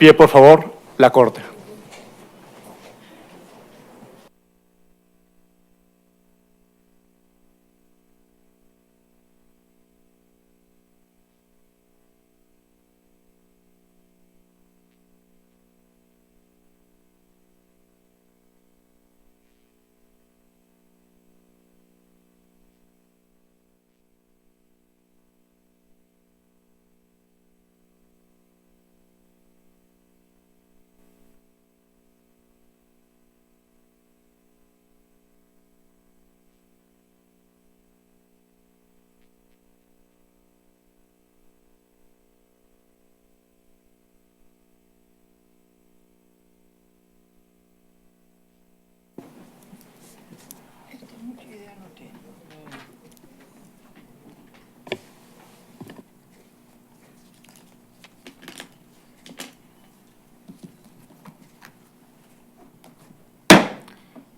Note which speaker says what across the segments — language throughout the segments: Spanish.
Speaker 1: pie, por favor, la Corte.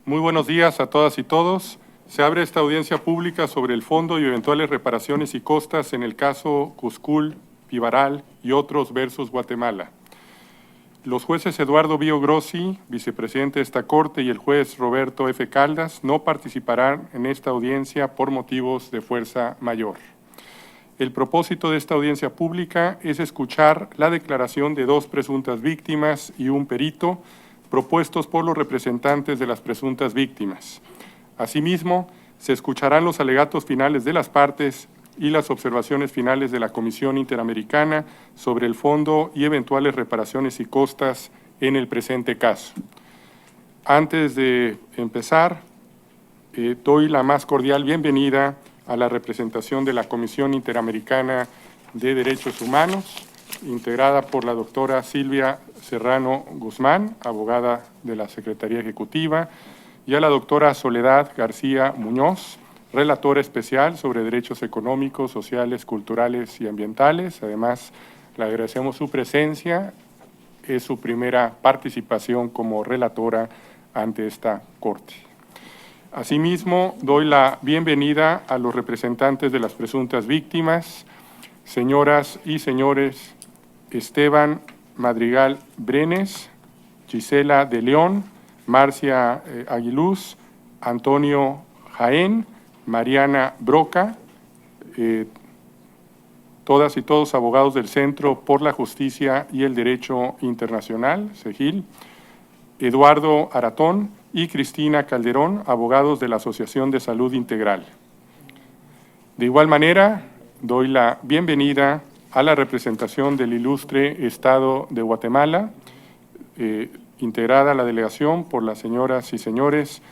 Speaker 2: Muy buenos días a todas y todos. Se abre esta audiencia pública sobre el fondo y eventuales reparaciones y costas en el caso Cuscul, Pivaral y otros versus Guatemala. Los jueces Eduardo Bío Grossi, vicepresidente de esta Corte, y el juez Roberto F. Caldas no participarán en esta audiencia por motivos de fuerza mayor. El propósito de esta audiencia pública es escuchar la declaración de 2 presuntas víctimas y un perito propuestos por los representantes de las presuntas víctimas. Asimismo, se escucharán los alegatos finales de las partes y las observaciones finales de la Comisión Interamericana sobre el fondo y eventuales reparaciones y costas en el presente caso. Antes de empezar, doy la más cordial bienvenida a la representación de la Comisión Interamericana de Derechos Humanos, integrada por la doctora Silvia Serrano Guzmán, abogada de la Secretaría Ejecutiva, y a la doctora Soledad García Muñoz, relatora especial sobre derechos económicos, sociales, culturales y ambientales. Además, le agradecemos su presencia. Es su primera participación como relatora ante esta Corte. Asimismo, doy la bienvenida a los representantes de las presuntas víctimas, señoras y señores Esteban Madrigal Brenes, Gisela de León, Marcia Aguiluz, Antonio Jaén, Mariana Broca, todas y todos abogados del Centro por la Justicia y el Derecho Internacional, CEGIL, Eduardo Aratón y Cristina Calderón, abogados de la Asociación de Salud Integral. De igual manera, doy la bienvenida a la representación del ilustre Estado de Guatemala, integrada la delegación por las señoras y señores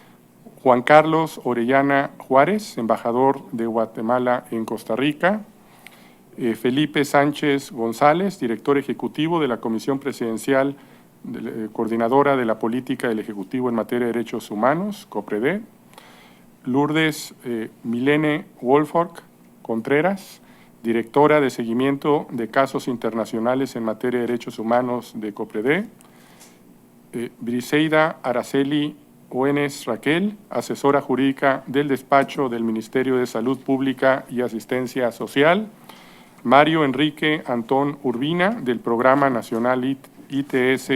Speaker 2: Juan Carlos Orellana Juárez, embajador de Guatemala en Costa Rica, Felipe Sánchez González, director ejecutivo de la Comisión Presidencial Coordinadora de la Política del Ejecutivo en Materia de Derechos Humanos, COPREDE, Lourdes Milene Wolfork Contreras, directora de Seguimiento de Casos Internacionales en Materia de Derechos Humanos de COPREDE, Briseida Araceli Oenes Raquel, asesora jurídica del despacho del Ministerio de Salud Pública y Asistencia Social, Mario Enrique Antón Urbina, del Programa Nacional ITS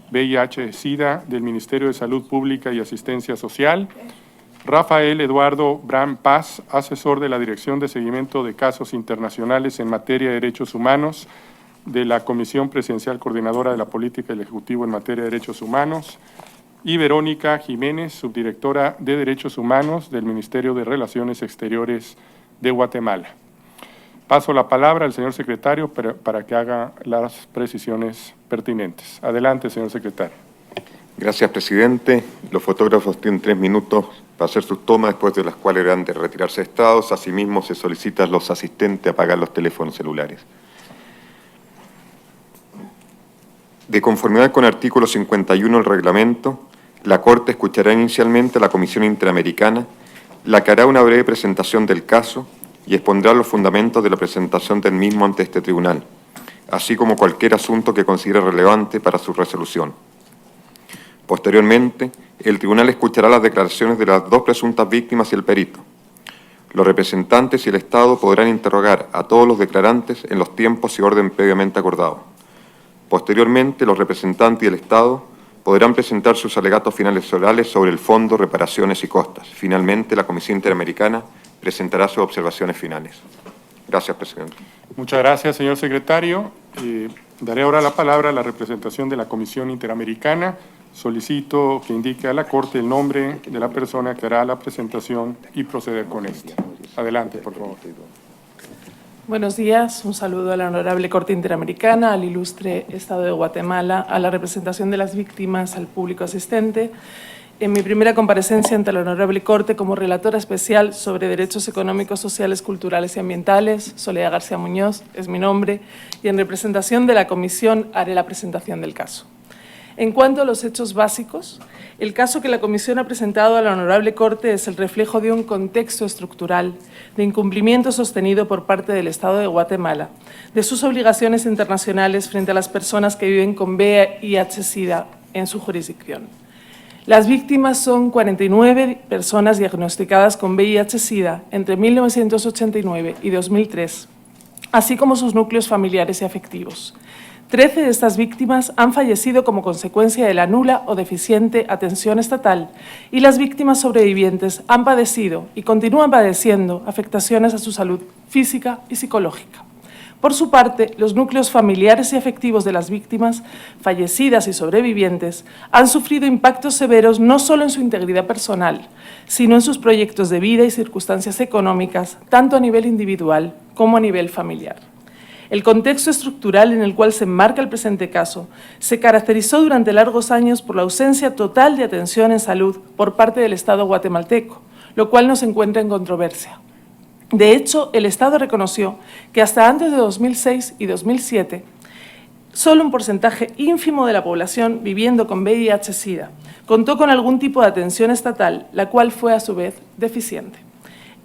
Speaker 2: VIH-Sida del Ministerio de Salud Pública y Asistencia Social, Rafael Eduardo Bram Paz, asesor de la Dirección de Seguimiento de Casos Internacionales en Materia de Derechos Humanos de la Comisión Presidencial Coordinadora de la Política del Ejecutivo en Materia de Derechos Humanos, y Verónica Jiménez, subdirectora de Derechos Humanos del Ministerio de Relaciones Exteriores de Guatemala. Paso la palabra al señor secretario para que haga las precisiones pertinentes. Adelante, señor secretario.
Speaker 3: Gracias, presidente. Los fotógrafos tienen 3 minutos para hacer sus tomas, después de las cuales deberán de retirarse de estados. Asimismo, se solicita a los asistentes apagar los teléfonos celulares. De conformidad con el artículo 51 del reglamento, la Corte escuchará inicialmente a la Comisión Interamericana, la que hará una breve presentación del caso y expondrá los fundamentos de la presentación del mismo ante este tribunal, así como cualquier asunto que considere relevante para su resolución. Posteriormente, el tribunal escuchará las declaraciones de las 2 presuntas víctimas y el perito. Los representantes y el Estado podrán interrogar a todos los declarantes en los tiempos y orden previamente acordado. Posteriormente, los representantes del Estado podrán presentar sus alegatos finales orales sobre el fondo, reparaciones y costas. Finalmente, la Comisión Interamericana presentará sus observaciones finales. Gracias, presidente.
Speaker 2: Muchas gracias, señor secretario. Daré ahora la palabra a la representación de la Comisión Interamericana. Solicito que indique a la Corte el nombre de la persona que hará la presentación y proceder con esta. Adelante, por favor.
Speaker 1: Buenos días, un saludo a la Honorable Corte Interamericana, al ilustre Estado de Guatemala, a la representación de las víctimas, al público asistente. En mi primera comparecencia ante la Honorable Corte como relatora especial sobre derechos económicos, sociales, culturales y ambientales, Soledad García Muñoz es mi nombre, y en representación de la Comisión haré la presentación del caso. En cuanto a los hechos básicos, el caso que la Comisión ha presentado a la Honorable Corte es el reflejo de un contexto estructural de incumplimiento sostenido por parte del Estado de Guatemala de sus obligaciones internacionales frente a las personas que viven con VIH-Sida en su jurisdicción. Las víctimas son 49 personas diagnosticadas con VIH-Sida entre 1989 y 2003, así como sus núcleos familiares y afectivos. 13 de estas víctimas han fallecido como consecuencia de la nula o deficiente atención estatal y las víctimas sobrevivientes han padecido y continúan padeciendo afectaciones a su salud física y psicológica. Por su parte, los núcleos familiares y afectivos de las víctimas fallecidas y sobrevivientes han sufrido impactos severos no solo en su integridad personal, sino en sus proyectos de vida y circunstancias económicas, tanto a nivel individual como a nivel familiar. El contexto estructural en el cual se enmarca el presente caso se caracterizó durante largos años por la ausencia total de atención en salud por parte del Estado guatemalteco, lo cual no se encuentra en controversia. De hecho, el Estado reconoció que hasta antes de 2006 y 2007, solo un porcentaje ínfimo de la población viviendo con VIH-Sida contó con algún tipo de atención estatal, la cual fue a su vez deficiente.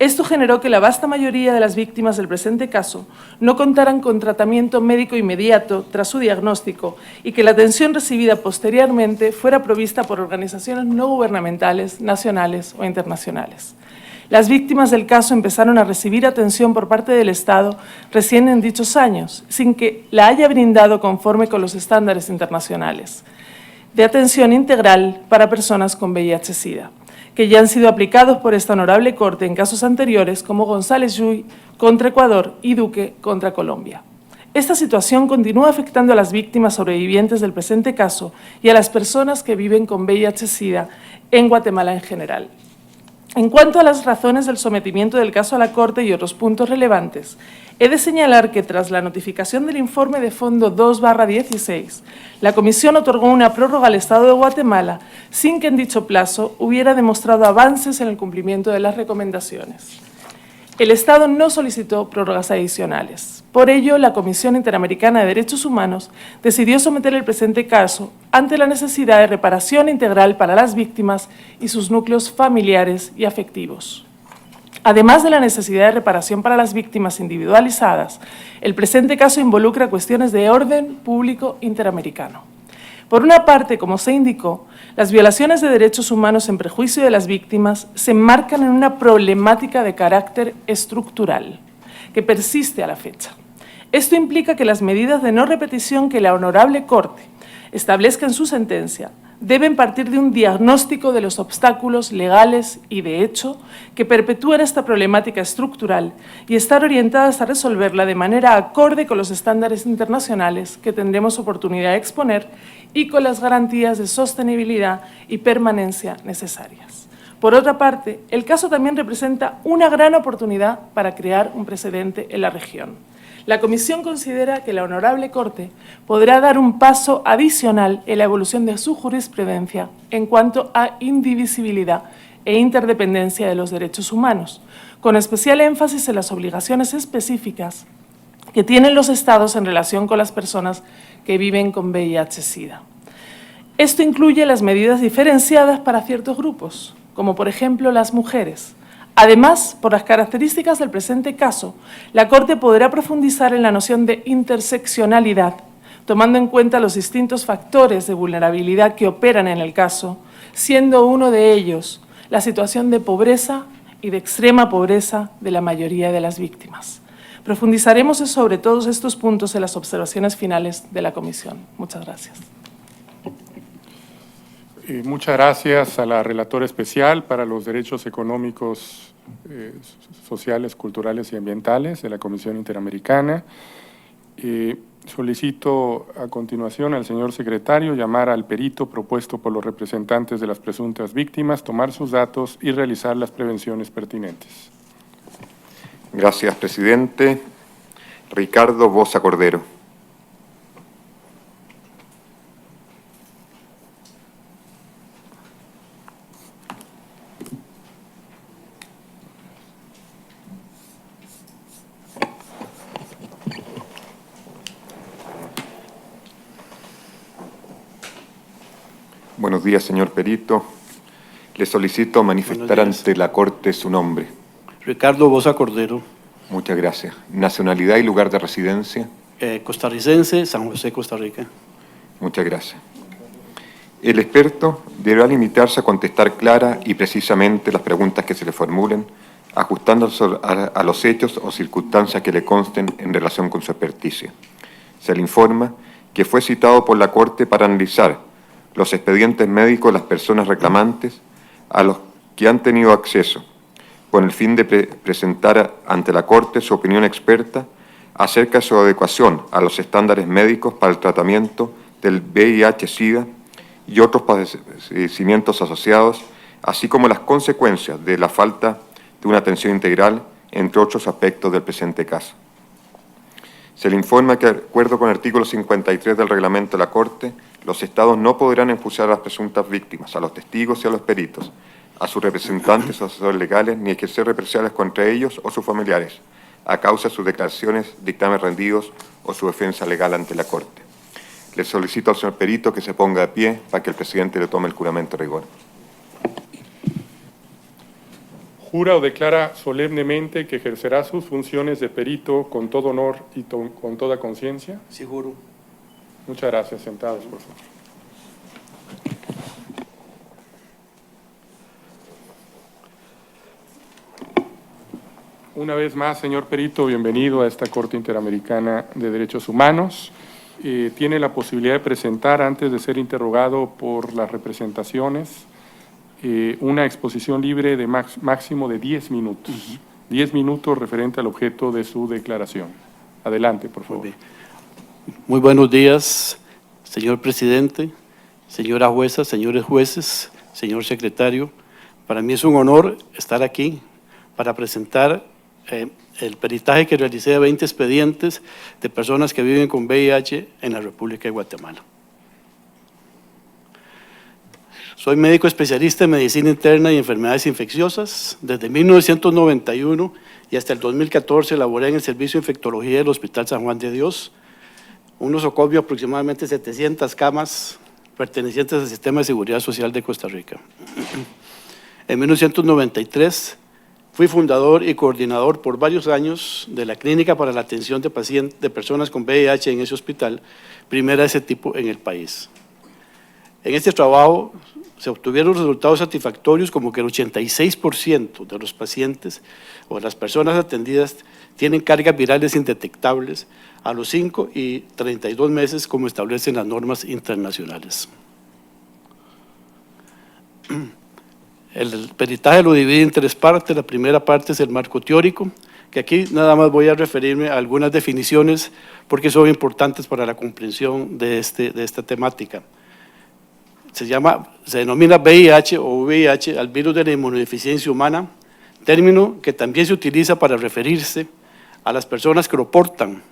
Speaker 1: Esto generó que la vasta mayoría de las víctimas del presente caso no contaran con tratamiento médico inmediato tras su diagnóstico y que la atención recibida posteriormente fuera provista por organizaciones no gubernamentales, nacionales o internacionales. Las víctimas del caso empezaron a recibir atención por parte del Estado recién en dichos años, sin que la haya brindado conforme con los estándares internacionales de atención integral para personas con VIH-Sida, que ya han sido aplicados por esta honorable Corte en casos anteriores como González Yuy contra Ecuador y Duque contra Colombia. Esta situación continúa afectando a las víctimas sobrevivientes del presente caso y a las personas que viven con VIH-Sida en Guatemala en general. En cuanto a las razones del sometimiento del caso a la Corte y otros puntos relevantes, he de señalar que tras la notificación del informe de fondo 2/16, la Comisión otorgó una prórroga al Estado de Guatemala sin que en dicho plazo hubiera demostrado avances en el cumplimiento de las recomendaciones. El Estado no solicitó prórrogas adicionales. Por ello, la Comisión Interamericana de Derechos Humanos decidió someter el presente caso ante la necesidad de reparación integral para las víctimas y sus núcleos familiares y afectivos. Además de la necesidad de reparación para las víctimas individualizadas, el presente caso involucra cuestiones de orden público interamericano. Por una parte, como se indicó, las violaciones de derechos humanos en perjuicio de las víctimas se enmarcan en una problemática de carácter estructural que persiste a la fecha. Esto implica que las medidas de no repetición que la Honorable Corte establezca en su sentencia deben partir de un diagnóstico de los obstáculos legales y de hecho que perpetúan esta problemática estructural y estar orientadas a resolverla de manera acorde con los estándares internacionales que tendremos oportunidad de exponer y con las garantías de sostenibilidad y permanencia necesarias. Por otra parte, el caso también representa una gran oportunidad para crear un precedente en la región. La Comisión considera que la Honorable Corte podrá dar un paso adicional en la evolución de su jurisprudencia en cuanto a indivisibilidad e interdependencia de los derechos humanos, con especial énfasis en las obligaciones específicas que tienen los Estados en relación con las personas que viven con VIH-Sida. Esto incluye las medidas diferenciadas para ciertos grupos, como por ejemplo las mujeres. Además, por las características del presente caso, la Corte podrá profundizar en la noción de interseccionalidad, tomando en cuenta los distintos factores de vulnerabilidad que operan en el caso, siendo uno de ellos la situación de pobreza y de extrema pobreza de la mayoría de las víctimas. Profundizaremos sobre todos estos puntos en las observaciones finales de la comisión. Muchas gracias.
Speaker 2: Muchas gracias a la relatora especial para los derechos económicos, sociales, culturales y ambientales de la Comisión Interamericana. Solicito a continuación al señor secretario llamar al perito propuesto por los representantes de las presuntas víctimas, tomar sus datos y realizar las prevenciones pertinentes.
Speaker 3: Gracias, presidente. Ricardo Boza Cordero. Buenos días, señor perito. Le solicito manifestar ante la Corte su nombre.
Speaker 4: Ricardo Boza Cordero.
Speaker 3: Muchas gracias. Nacionalidad y lugar de residencia.
Speaker 4: Costarricense, San José, Costa Rica.
Speaker 3: Muchas gracias. El experto deberá limitarse a contestar clara y precisamente las preguntas que se le formulen, ajustándose a los hechos o circunstancias que le consten en relación con su experticia. Se le informa que fue citado por la Corte para analizar los expedientes médicos de las personas reclamantes a los que han tenido acceso, con el fin de presentar ante la Corte su opinión experta acerca de su adecuación a los estándares médicos para el tratamiento del VIH-Sida y otros padecimientos asociados, así como las consecuencias de la falta de una atención integral, entre otros aspectos del presente caso. Se le informa que, de acuerdo con el artículo 53 del reglamento de la Corte, los Estados no podrán enjuiciar a las presuntas víctimas, a los testigos y a los peritos, a sus representantes o asesores legales, ni ejercer represalias contra ellos o sus familiares, a causa de sus declaraciones, dictámenes rendidos o su defensa legal ante la Corte. Le solicito al señor perito que se ponga de pie para que el presidente le tome el juramento de rigor.
Speaker 2: Jura o declara solemnemente que ejercerá sus funciones de perito con todo honor y con toda conciencia.
Speaker 4: Sí, juro.
Speaker 2: Muchas gracias. Sentados, por favor. Una vez más, señor perito, bienvenido a esta Corte Interamericana de Derechos Humanos. Tiene la posibilidad de presentar, antes de ser interrogado por las representaciones, una exposición libre de máximo de 10 minutos. 10 minutos referente al objeto de su declaración. Adelante, por favor.
Speaker 4: Muy buenos días, señor presidente, señora jueza, señores jueces, señor secretario. Para mí es un honor estar aquí para presentar el peritaje que realicé de 20 expedientes de personas que viven con VIH en la República de Guatemala. Soy médico especialista en medicina interna y enfermedades infecciosas. Desde 1991 y hasta el 2014 laboré en el servicio de infectología del Hospital San Juan de Dios. Un nosocomio aproximadamente 700 camas pertenecientes al Sistema de Seguridad Social de Costa Rica. En 1993 fui fundador y coordinador por varios años de la Clínica para la Atención de Personas con VIH en ese hospital, primera de ese tipo en el país. En este trabajo se obtuvieron resultados satisfactorios como que el 86% de los pacientes o de las personas atendidas tienen cargas virales indetectables a los 5 y 32 meses como establecen las normas internacionales. El peritaje lo divide en 3 partes. La primera parte es el marco teórico, que aquí nada más voy a referirme a algunas definiciones porque son importantes para la comprensión de esta temática. Se denomina VIH o VIH al virus de la inmunodeficiencia humana, término que también se utiliza para referirse a las personas que lo portan,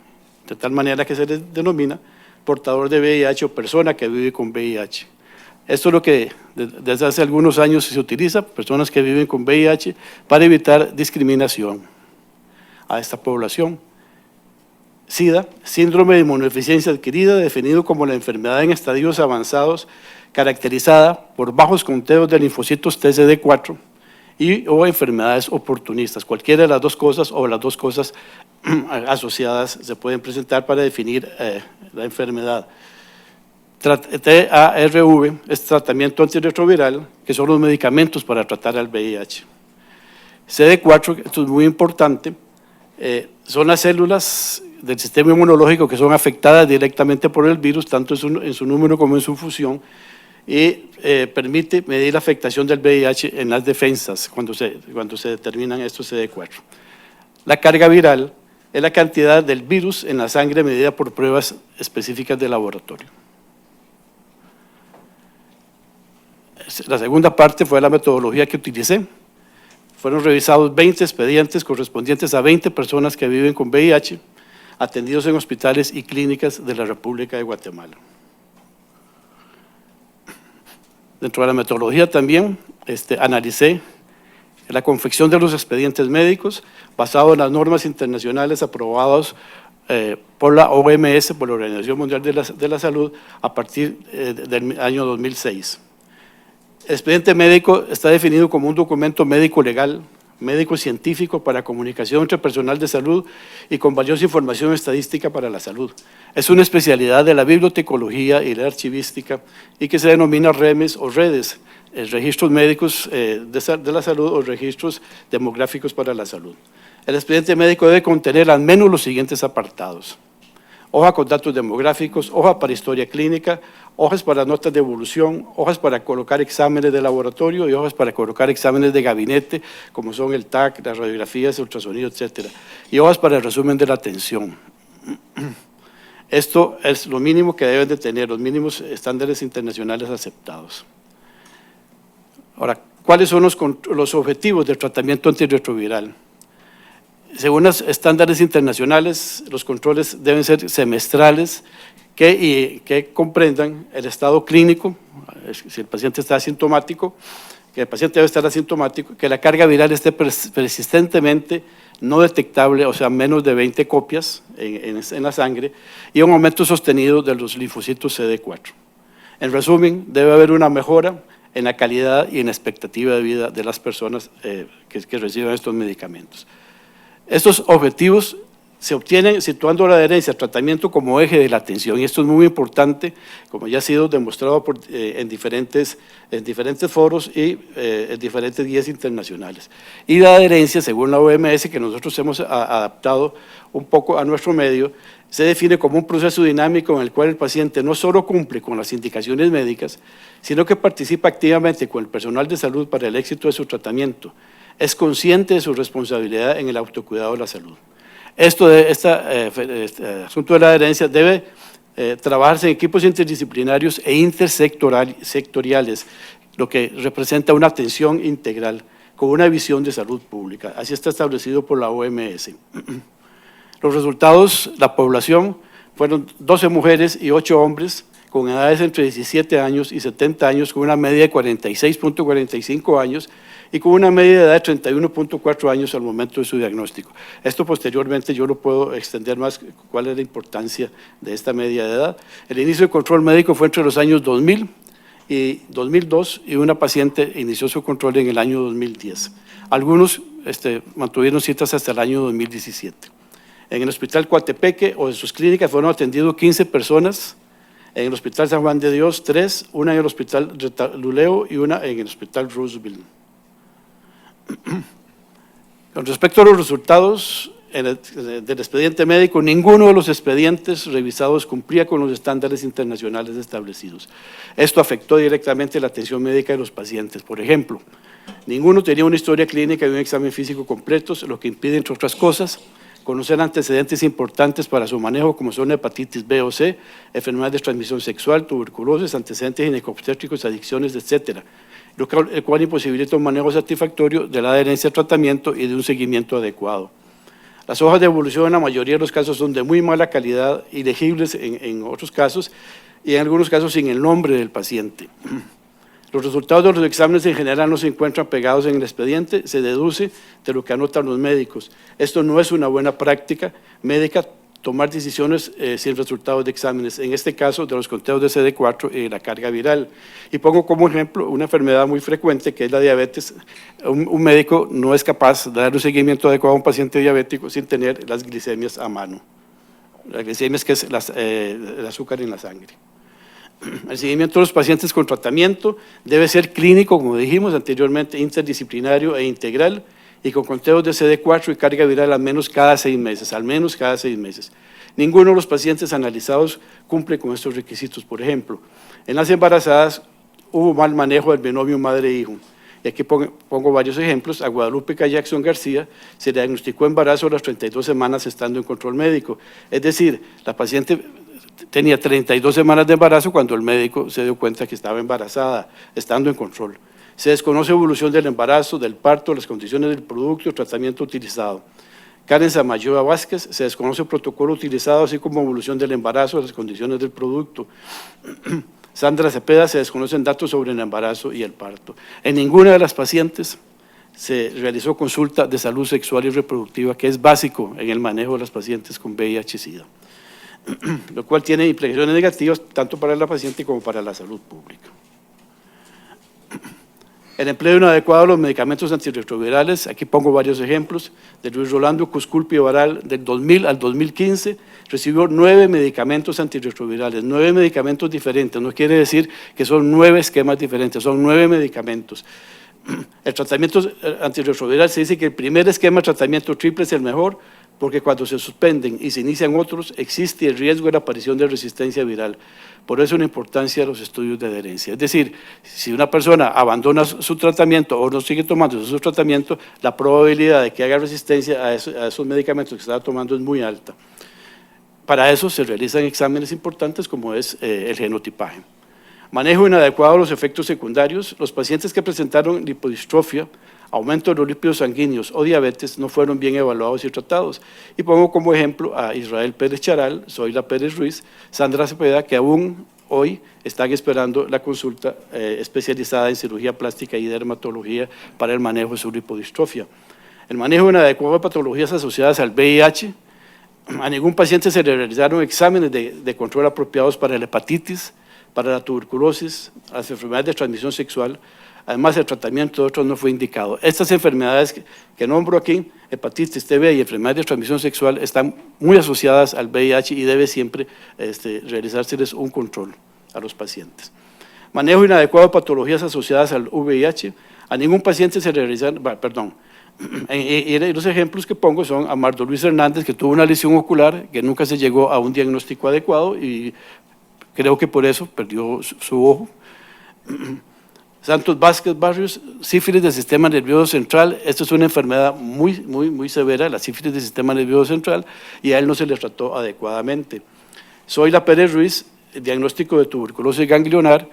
Speaker 4: de tal manera que se les denomina portador de VIH o persona que vive con VIH. Esto es lo que desde hace algunos años se utiliza, personas que viven con VIH, para evitar discriminación a esta población. SIDA, síndrome de inmunodeficiencia adquirida, definido como la enfermedad en estadios avanzados, caracterizada por bajos conteos de linfocitos TCD4 o enfermedades oportunistas. Cualquiera de las dos cosas o las dos cosas asociadas se pueden presentar para definir la enfermedad. TARV es tratamiento antirretroviral, que son los medicamentos para tratar al VIH. CD4, esto es muy importante, son las células del sistema inmunológico que son afectadas directamente por el virus, tanto en su número como en su fusión, y permite medir la afectación del VIH en las defensas cuando se determinan estos CD4. La carga viral es la cantidad del virus en la sangre medida por pruebas específicas de laboratorio. La segunda parte fue la metodología que utilicé. Fueron revisados 20 expedientes correspondientes a 20 personas que viven con VIH, atendidos en hospitales y clínicas de la República de Guatemala. Dentro de la metodología también analicé la confección de los expedientes médicos basado en las normas internacionales aprobadas por la OMS, por la Organización Mundial de la Salud, a partir del año 2006. El expediente médico está definido como un documento médico legal, médico científico para comunicación entre personal de salud y con valiosa información estadística para la salud. Es una especialidad de la bibliotecología y la archivística y que se denomina REMES o redes, registros médicos de la salud o registros demográficos para la salud. El expediente médico debe contener al menos los siguientes apartados: hoja con datos demográficos, hoja para historia clínica, hojas para notas de evolución, hojas para colocar exámenes de laboratorio y hojas para colocar exámenes de gabinete, como son el TAC, las radiografías, el ultrasonido, etc. Y hojas para el resumen de la atención. Esto es lo mínimo que deben de tener, los mínimos estándares internacionales aceptados. Ahora, ¿cuáles son los objetivos del tratamiento antirretroviral? Según los estándares internacionales, los controles deben ser semestrales que comprendan el estado clínico, si el paciente está asintomático, que el paciente debe estar asintomático, que la carga viral esté persistentemente no detectable, o sea, menos de 20 copias en la sangre, y un aumento sostenido de los linfocitos CD4. En resumen, debe haber una mejora en la calidad y en la expectativa de vida de las personas que reciben estos medicamentos. Estos objetivos se obtienen situando la adherencia al tratamiento como eje de la atención, y esto es muy importante, como ya ha sido demostrado en diferentes foros y en diferentes guías internacionales. Y la adherencia, según la OMS, que nosotros hemos adaptado un poco a nuestro medio, se define como un proceso dinámico en el cual el paciente no solo cumple con las indicaciones médicas, sino que participa activamente con el personal de salud para el éxito de su tratamiento. Es consciente de su responsabilidad en el autocuidado de la salud. Este asunto de la adherencia debe trabajarse en equipos interdisciplinarios e intersectoriales, lo que representa una atención integral con una visión de salud pública. Así está establecido por la OMS. Los resultados: la población fueron 12 mujeres y 8 hombres con edades entre 17 años y 70 años, con una media de 46.45 años y con una media de edad de 31.4 años al momento de su diagnóstico. Esto posteriormente yo lo puedo extender más, cuál es la importancia de esta media de edad. El inicio del control médico fue entre los años 2000 y 2002, y una paciente inició su control en el año 2010. Algunos mantuvieron citas hasta el año 2017. En el Hospital Coatepeque o en sus clínicas fueron atendidos 15 personas, en el Hospital San Juan de Dios 3, una en el Hospital Luleo y una en el Hospital Roosevelt. Con respecto a los resultados del expediente médico, ninguno de los expedientes revisados cumplía con los estándares internacionales establecidos. Esto afectó directamente la atención médica de los pacientes. Por ejemplo, ninguno tenía una historia clínica y un examen físico completos, lo que impide, entre otras cosas, conocer antecedentes importantes para su manejo, como son hepatitis B o C, enfermedades de transmisión sexual, tuberculosis, antecedentes ginecobstétricos, adicciones, etc., el cual imposibilita un manejo satisfactorio de la adherencia al tratamiento y de un seguimiento adecuado. Las hojas de evolución en la mayoría de los casos son de muy mala calidad, ilegibles en otros casos, y en algunos casos sin el nombre del paciente. Los resultados de los exámenes en general no se encuentran pegados en el expediente, se deduce de lo que anotan los médicos. Esto no es una buena práctica médica, tomar decisiones sin resultados de exámenes, en este caso de los conteos de CD4 y la carga viral. Y pongo como ejemplo una enfermedad muy frecuente, que es la diabetes. Un médico no es capaz de dar un seguimiento adecuado a un paciente diabético sin tener las glicemias a mano. Las glicemias, que es el azúcar en la sangre. El seguimiento de los pacientes con tratamiento debe ser clínico, como dijimos anteriormente, interdisciplinario e integral, y con conteos de CD4 y carga viral al menos cada 6 meses, al menos cada 6 meses. Ninguno de los pacientes analizados cumple con estos requisitos. Por ejemplo, en las embarazadas hubo mal manejo del binomio madre-hijo. Y aquí pongo varios ejemplos. A Guadalupe Jackson García se le diagnosticó embarazo a las 32 semanas estando en control médico. Es decir, la paciente tenía 32 semanas de embarazo cuando el médico se dio cuenta que estaba embarazada, estando en control. Se desconoce evolución del embarazo, del parto, las condiciones del producto, el tratamiento utilizado. Karen Samayoa Vázquez, se desconoce el protocolo utilizado, así como evolución del embarazo, las condiciones del producto. Sandra Cepeda, se desconocen datos sobre el embarazo y el parto. En ninguna de las pacientes se realizó consulta de salud sexual y reproductiva, que es básico en el manejo de las pacientes con VIH-Sida, lo cual tiene implicaciones negativas tanto para la paciente como para la salud pública. El empleo inadecuado de los medicamentos antirretrovirales, aquí pongo varios ejemplos, de Luis Rolando Cuscul Pivaral, del 2000 al 2015, recibió 9 medicamentos antirretrovirales, 9 medicamentos diferentes, no quiere decir que son 9 esquemas diferentes, son 9 medicamentos. El tratamiento antirretroviral se dice que el primer esquema de tratamiento triple es el mejor, porque cuando se suspenden y se inician otros, existe el riesgo de la aparición de resistencia viral. Por eso la importancia de los estudios de adherencia. Es decir, si una persona abandona su tratamiento o no sigue tomando su tratamiento, la probabilidad de que haga resistencia a esos medicamentos que estaba tomando es muy alta. Para eso se realizan exámenes importantes como es el genotipaje. Manejo inadecuado de los efectos secundarios. Los pacientes que presentaron lipodistrofia, aumento de los lípidos sanguíneos o diabetes no fueron bien evaluados y tratados. Y pongo como ejemplo a Israel Pérez Charal, Zoila Pérez Ruiz, Sandra Cepeda, que aún hoy están esperando la consulta especializada en cirugía plástica y dermatología para el manejo de su lipodistrofia. El manejo inadecuado de patologías asociadas al VIH. A ningún paciente se le realizaron exámenes de control apropiados para la hepatitis, para la tuberculosis, las enfermedades de transmisión sexual. Además, el tratamiento de otros no fue indicado. Estas enfermedades que nombro aquí, hepatitis, TB y enfermedades de transmisión sexual, están muy asociadas al VIH y debe siempre realizárseles un control a los pacientes. Manejo inadecuado de patologías asociadas al VIH. A ningún paciente se le realizaron, y los ejemplos que pongo son a Mardo Luis Hernández, que tuvo una lesión ocular, que nunca se llegó a un diagnóstico adecuado y creo que por eso perdió su ojo. Santos Vázquez Barrios, sífilis del sistema nervioso central. Esta es una enfermedad muy severa, la sífilis del sistema nervioso central, y a él no se le trató adecuadamente. Zoila Pérez Ruiz, el diagnóstico de tuberculosis ganglionar.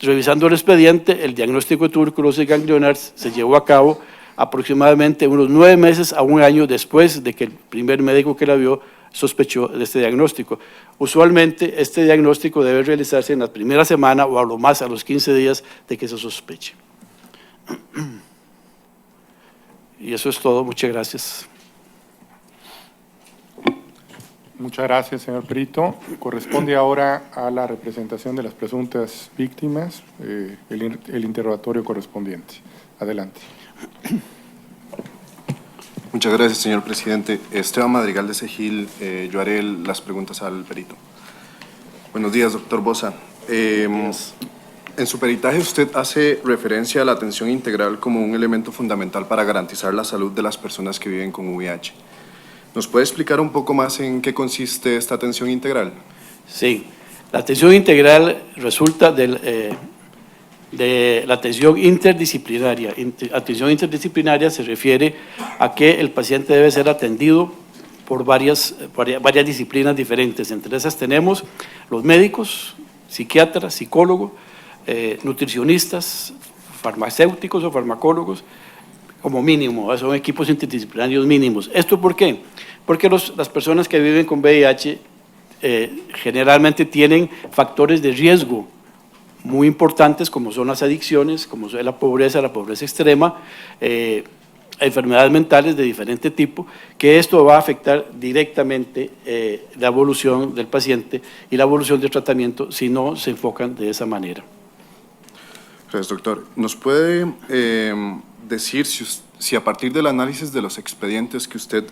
Speaker 4: Revisando el expediente, el diagnóstico de tuberculosis ganglionar se llevó a cabo aproximadamente unos 9 meses a 1 año después de que el primer médico que la vio sospechó de este diagnóstico. Usualmente este diagnóstico debe realizarse en la primera semana o a lo más a los 15 días de que se sospeche. Y eso es todo, muchas gracias.
Speaker 2: Muchas gracias, señor perito. Corresponde ahora a la representación de las presuntas víctimas, el interrogatorio correspondiente. Adelante.
Speaker 5: Muchas gracias, señor presidente. Esteban Madrigal de Segil, yo haré las preguntas al perito. Buenos días, doctor Bosa. En su peritaje usted hace referencia a la atención integral como un elemento fundamental para garantizar la salud de las personas que viven con VIH. ¿Nos puede explicar un poco más en qué consiste esta atención integral?
Speaker 4: Sí, la atención integral resulta de la atención interdisciplinaria. Atención interdisciplinaria se refiere a que el paciente debe ser atendido por varias disciplinas diferentes. Entre esas tenemos los médicos, psiquiatras, psicólogos, nutricionistas, farmacéuticos o farmacólogos, como mínimo, son equipos interdisciplinarios mínimos. ¿Esto por qué? Porque las personas que viven con VIH generalmente tienen factores de riesgo muy importantes, como son las adicciones, como es la pobreza extrema, enfermedades mentales de diferente tipo, que esto va a afectar directamente la evolución del paciente y la evolución del tratamiento si no se enfocan de esa manera.
Speaker 5: Gracias, doctor. ¿Nos puede decir si a partir del análisis de los expedientes que usted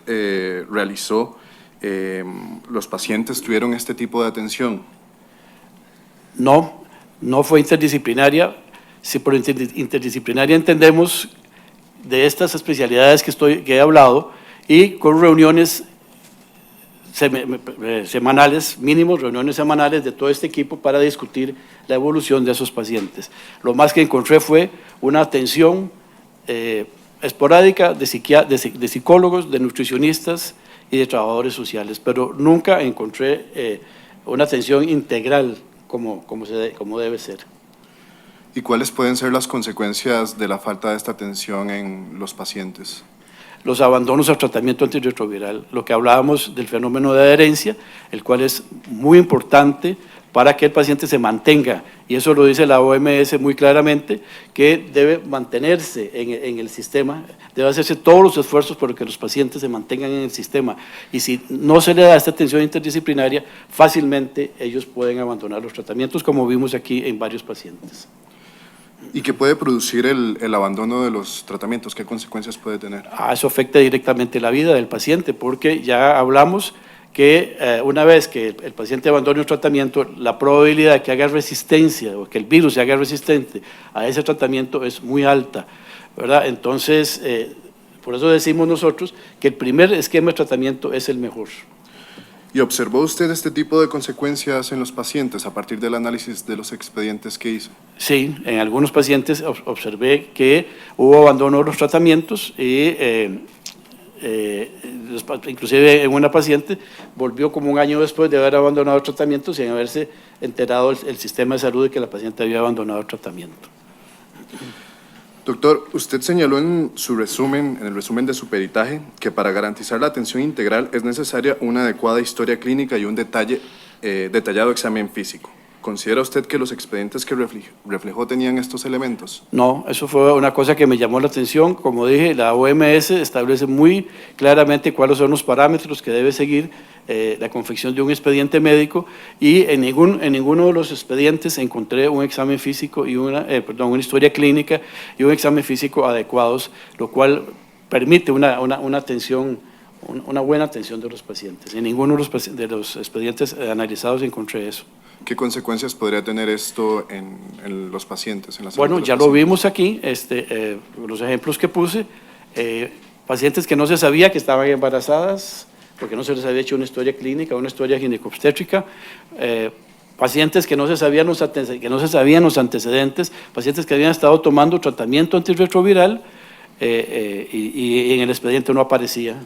Speaker 5: realizó, los pacientes tuvieron este tipo de atención?
Speaker 4: No fue interdisciplinaria. Si por interdisciplinaria entendemos de estas especialidades que he hablado y con reuniones semanales, mínimos reuniones semanales de todo este equipo para discutir la evolución de esos pacientes. Lo más que encontré fue una atención esporádica de psicólogos, de nutricionistas y de trabajadores sociales, pero nunca encontré una atención integral como debe ser.
Speaker 5: ¿Y cuáles pueden ser las consecuencias de la falta de esta atención en los pacientes?
Speaker 4: Los abandonos al tratamiento antirretroviral, lo que hablábamos del fenómeno de adherencia, el cual es muy importante para que el paciente se mantenga, y eso lo dice la OMS muy claramente, que debe mantenerse en el sistema, debe hacerse todos los esfuerzos para que los pacientes se mantengan en el sistema, y si no se le da esta atención interdisciplinaria, fácilmente ellos pueden abandonar los tratamientos, como vimos aquí en varios pacientes.
Speaker 5: ¿Y qué puede producir el abandono de los tratamientos? ¿Qué consecuencias puede tener?
Speaker 4: Eso afecta directamente la vida del paciente, porque ya hablamos que una vez que el paciente abandone un tratamiento, la probabilidad de que haga resistencia o que el virus se haga resistente a ese tratamiento es muy alta, ¿verdad? Entonces, por eso decimos nosotros que el primer esquema de tratamiento es el mejor.
Speaker 5: ¿Y observó usted este tipo de consecuencias en los pacientes a partir del análisis de los expedientes que hizo?
Speaker 4: Sí, en algunos pacientes observé que hubo abandono de los tratamientos y inclusive en una paciente volvió como un año después de haber abandonado el tratamiento sin haberse enterado el sistema de salud de que la paciente había abandonado el tratamiento.
Speaker 5: Doctor, usted señaló en su resumen, en el resumen de su peritaje, que para garantizar la atención integral es necesaria una adecuada historia clínica y un detallado examen físico. ¿Considera usted que los expedientes que reflejó tenían estos elementos?
Speaker 4: No, eso fue una cosa que me llamó la atención. Como dije, la OMS establece muy claramente cuáles son los parámetros que debe seguir la confección de un expediente médico, y en ninguno de los expedientes encontré un examen físico y una historia clínica y un examen físico adecuados, lo cual permite una atención, una buena atención de los pacientes. En ninguno de los expedientes analizados encontré eso.
Speaker 5: ¿Qué consecuencias podría tener esto en los pacientes? En la salud
Speaker 4: Bueno,
Speaker 5: de los
Speaker 4: ya lo
Speaker 5: pacientes?
Speaker 4: vimos aquí, los ejemplos que puse, pacientes que no se sabía que estaban embarazadas, porque no se les había hecho una historia clínica, una historia ginecobstétrica, pacientes que no se sabían los antecedentes, pacientes que habían estado tomando tratamiento antirretroviral, y en el expediente no apareció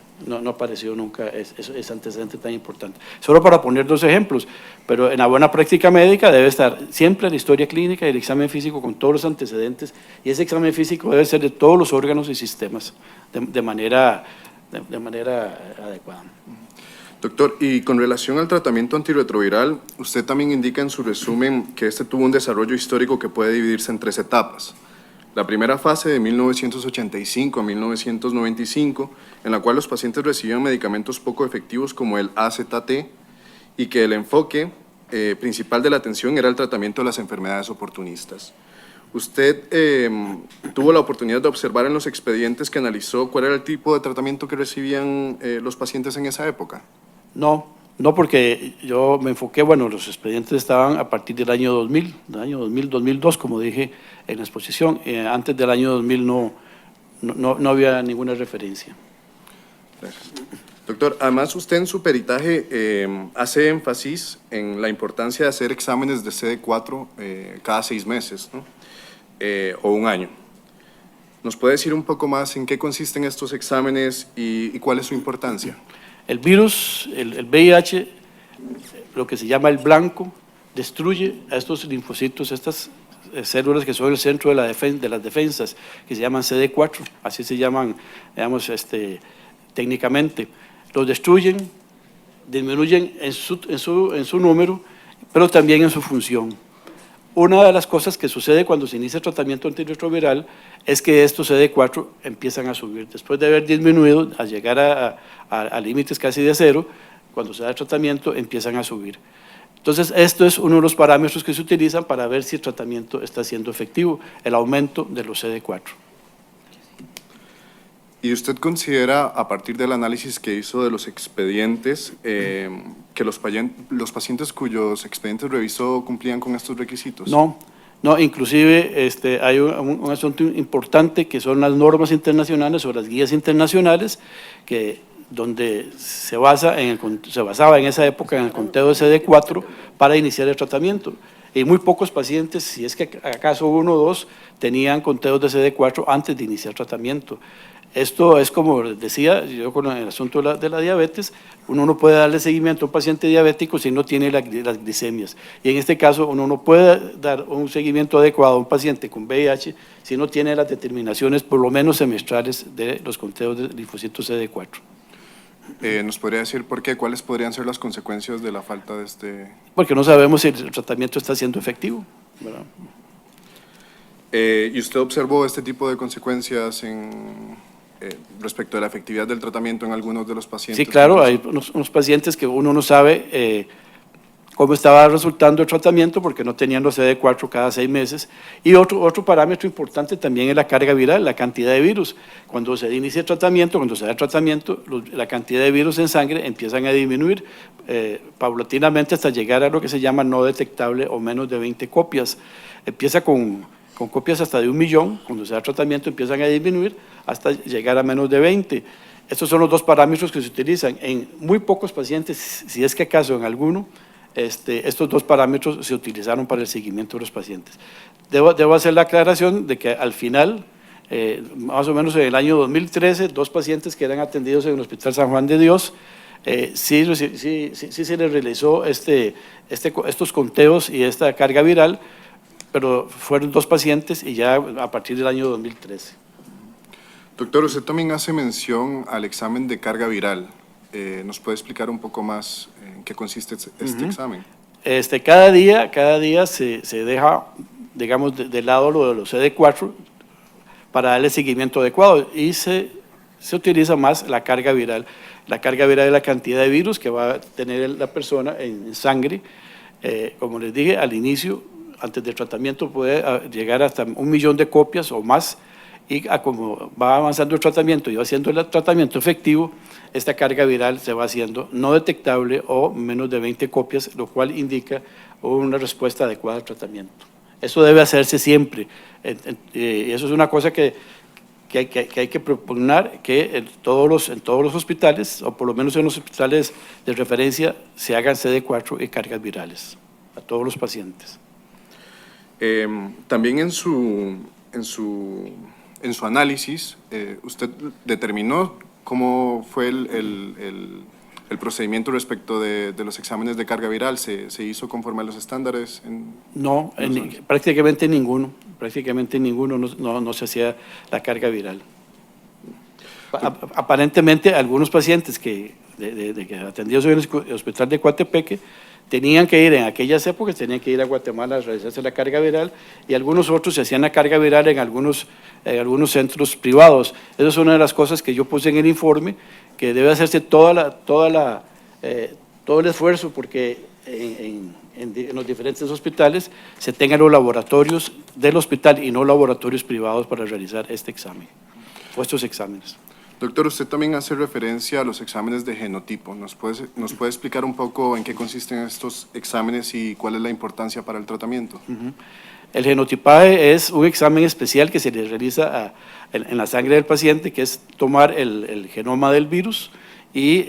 Speaker 4: nunca ese antecedente tan importante. Solo para poner dos ejemplos, pero en la buena práctica médica debe estar siempre la historia clínica y el examen físico con todos los antecedentes, y ese examen físico debe ser de todos los órganos y sistemas de manera adecuada.
Speaker 5: Doctor, y con relación al tratamiento antirretroviral, usted también indica en su resumen que este tuvo un desarrollo histórico que puede dividirse en 3 etapas. La primera fase de 1985 a 1995, en la cual los pacientes recibían medicamentos poco efectivos como el AZT, y que el enfoque principal de la atención era el tratamiento de las enfermedades oportunistas. ¿Usted tuvo la oportunidad de observar en los expedientes que analizó cuál era el tipo de tratamiento que recibían los pacientes en esa época?
Speaker 4: No, porque yo me enfoqué, los expedientes estaban a partir del año 2000, 2002, como dije en la exposición. Antes del año 2000 no había ninguna referencia.
Speaker 5: Gracias. Doctor, además usted en su peritaje hace énfasis en la importancia de hacer exámenes de CD4 cada 6 meses, ¿no? O un año. ¿Nos puede decir un poco más en qué consisten estos exámenes y cuál es su importancia?
Speaker 4: El virus, el VIH, lo que se llama el blanco, destruye a estos linfocitos, estas células que son el centro de las defensas, que se llaman CD4, así se llaman, digamos, técnicamente. Los destruyen, disminuyen en su número, pero también en su función. Una de las cosas que sucede cuando se inicia el tratamiento antirretroviral es que estos CD4 empiezan a subir. Después de haber disminuido, a llegar a límites casi de 0, cuando se da el tratamiento empiezan a subir. Entonces, esto es uno de los parámetros que se utilizan para ver si el tratamiento está siendo efectivo, el aumento de los CD4.
Speaker 5: ¿Y usted considera, a partir del análisis que hizo de los expedientes, que los pacientes cuyos expedientes revisó cumplían con estos requisitos?
Speaker 4: No, No, inclusive hay un asunto importante que son las normas internacionales o las guías internacionales donde se basaba en esa época en el conteo de CD4 para iniciar el tratamiento. Y muy pocos pacientes, si es que acaso 1 o 2, tenían conteos de CD4 antes de iniciar tratamiento. Esto es como decía yo con el asunto de la diabetes, uno no puede darle seguimiento a un paciente diabético si no tiene las glicemias. Y en este caso uno no puede dar un seguimiento adecuado a un paciente con VIH si no tiene las determinaciones por lo menos semestrales de los conteos de linfocitos CD4.
Speaker 5: ¿Nos podría decir por qué? ¿Cuáles podrían ser las consecuencias de la falta de este...?
Speaker 4: Porque no sabemos si el tratamiento está siendo efectivo, ¿verdad?
Speaker 5: ¿Y usted observó este tipo de consecuencias respecto de la efectividad del tratamiento en algunos de los pacientes?
Speaker 4: Sí, claro, hay unos pacientes que uno no sabe cómo estaba resultando el tratamiento porque no tenían los CD4 cada 6 meses. Y otro parámetro importante también es la carga viral, la cantidad de virus. Cuando se inicia el tratamiento, cuando se da el tratamiento, la cantidad de virus en sangre empiezan a disminuir paulatinamente hasta llegar a lo que se llama no detectable o menos de 20 copias. Empieza con copias hasta de 1 millón, cuando se da el tratamiento empiezan a disminuir hasta llegar a menos de 20. Estos son los 2 parámetros que se utilizan. En muy pocos pacientes, si es que acaso en alguno, estos 2 parámetros se utilizaron para el seguimiento de los pacientes. Debo hacer la aclaración de que al final, más o menos en el año 2013, 2 pacientes que eran atendidos en el Hospital San Juan de Dios, sí se les realizó estos conteos y esta carga viral, pero fueron 2 pacientes y ya a partir del año 2013.
Speaker 5: Doctor, usted también hace mención al examen de carga viral. ¿Nos puede explicar un poco más en qué consiste este examen?
Speaker 4: Cada día se deja, digamos, de lado lo de los CD4 para darle seguimiento adecuado y se utiliza más la carga viral. La carga viral es la cantidad de virus que va a tener la persona en sangre. Como les dije al inicio, antes del tratamiento puede llegar hasta 1 millón de copias o más, y como va avanzando el tratamiento y va haciendo el tratamiento efectivo, esta carga viral se va haciendo no detectable o menos de 20 copias, lo cual indica una respuesta adecuada al tratamiento. Eso debe hacerse siempre, y eso es una cosa que hay que proponer que en todos los hospitales, o por lo menos en los hospitales de referencia, se hagan CD4 y cargas virales a todos los pacientes.
Speaker 5: También en su análisis, usted determinó cómo fue el procedimiento respecto de los exámenes de carga viral. ¿Se hizo conforme a los estándares?
Speaker 4: No, prácticamente ninguno no se hacía la carga viral. Aparentemente, algunos pacientes que atendidos en el hospital de Coatepeque tenían que ir en aquellas épocas, tenían que ir a Guatemala a realizarse la carga viral, y algunos otros se hacían la carga viral en algunos centros privados. Esa es una de las cosas que yo puse en el informe, que debe hacerse todo el esfuerzo porque en los diferentes hospitales se tengan los laboratorios del hospital y no laboratorios privados para realizar este examen o estos exámenes.
Speaker 5: Doctor, usted también hace referencia a los exámenes de genotipo. ¿Nos puede explicar un poco en qué consisten estos exámenes y cuál es la importancia para el tratamiento?
Speaker 4: El genotipaje es un examen especial que se le realiza en la sangre del paciente, que es tomar el genoma del virus y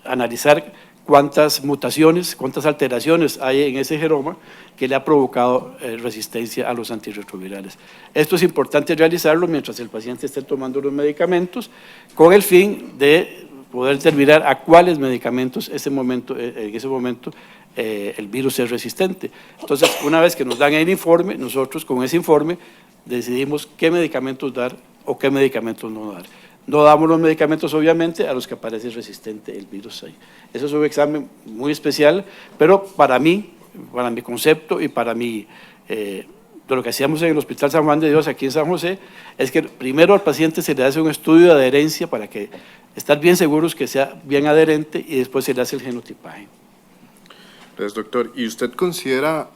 Speaker 4: analizar cuántas mutaciones, cuántas alteraciones hay en ese genoma que le ha provocado resistencia a los antirretrovirales. Esto es importante realizarlo mientras el paciente esté tomando los medicamentos, con el fin de poder determinar a cuáles medicamentos en ese momento el virus es resistente. Entonces, una vez que nos dan el informe, nosotros con ese informe decidimos qué medicamentos dar o qué medicamentos no dar. No damos los medicamentos, obviamente, a los que aparece resistente el virus ahí. Eso es un examen muy especial, pero para mí, para mi concepto y para de lo que hacíamos en el Hospital San Juan de Dios, aquí en San José, es que primero al paciente se le hace un estudio de adherencia para estar bien seguros que sea bien adherente, y después se le hace el genotipaje.
Speaker 5: Gracias, doctor. ¿Y usted considera,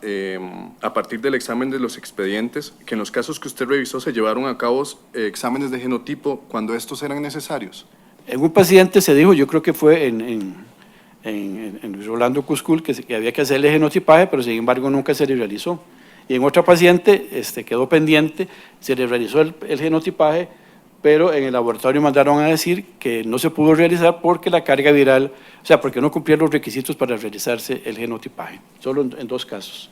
Speaker 5: a partir del examen de los expedientes, que en los casos que usted revisó se llevaron a cabo exámenes de genotipo cuando estos eran necesarios?
Speaker 4: En un paciente se dijo, yo creo que fue en Rolando Cuscul, que había que hacerle genotipaje, pero sin embargo nunca se le realizó. y en otra paciente quedó pendiente, se le realizó el genotipaje, pero en el laboratorio mandaron a decir que no se pudo realizar porque la carga viral, o sea, porque no cumplía los requisitos para realizarse el genotipaje, solo en 2 casos.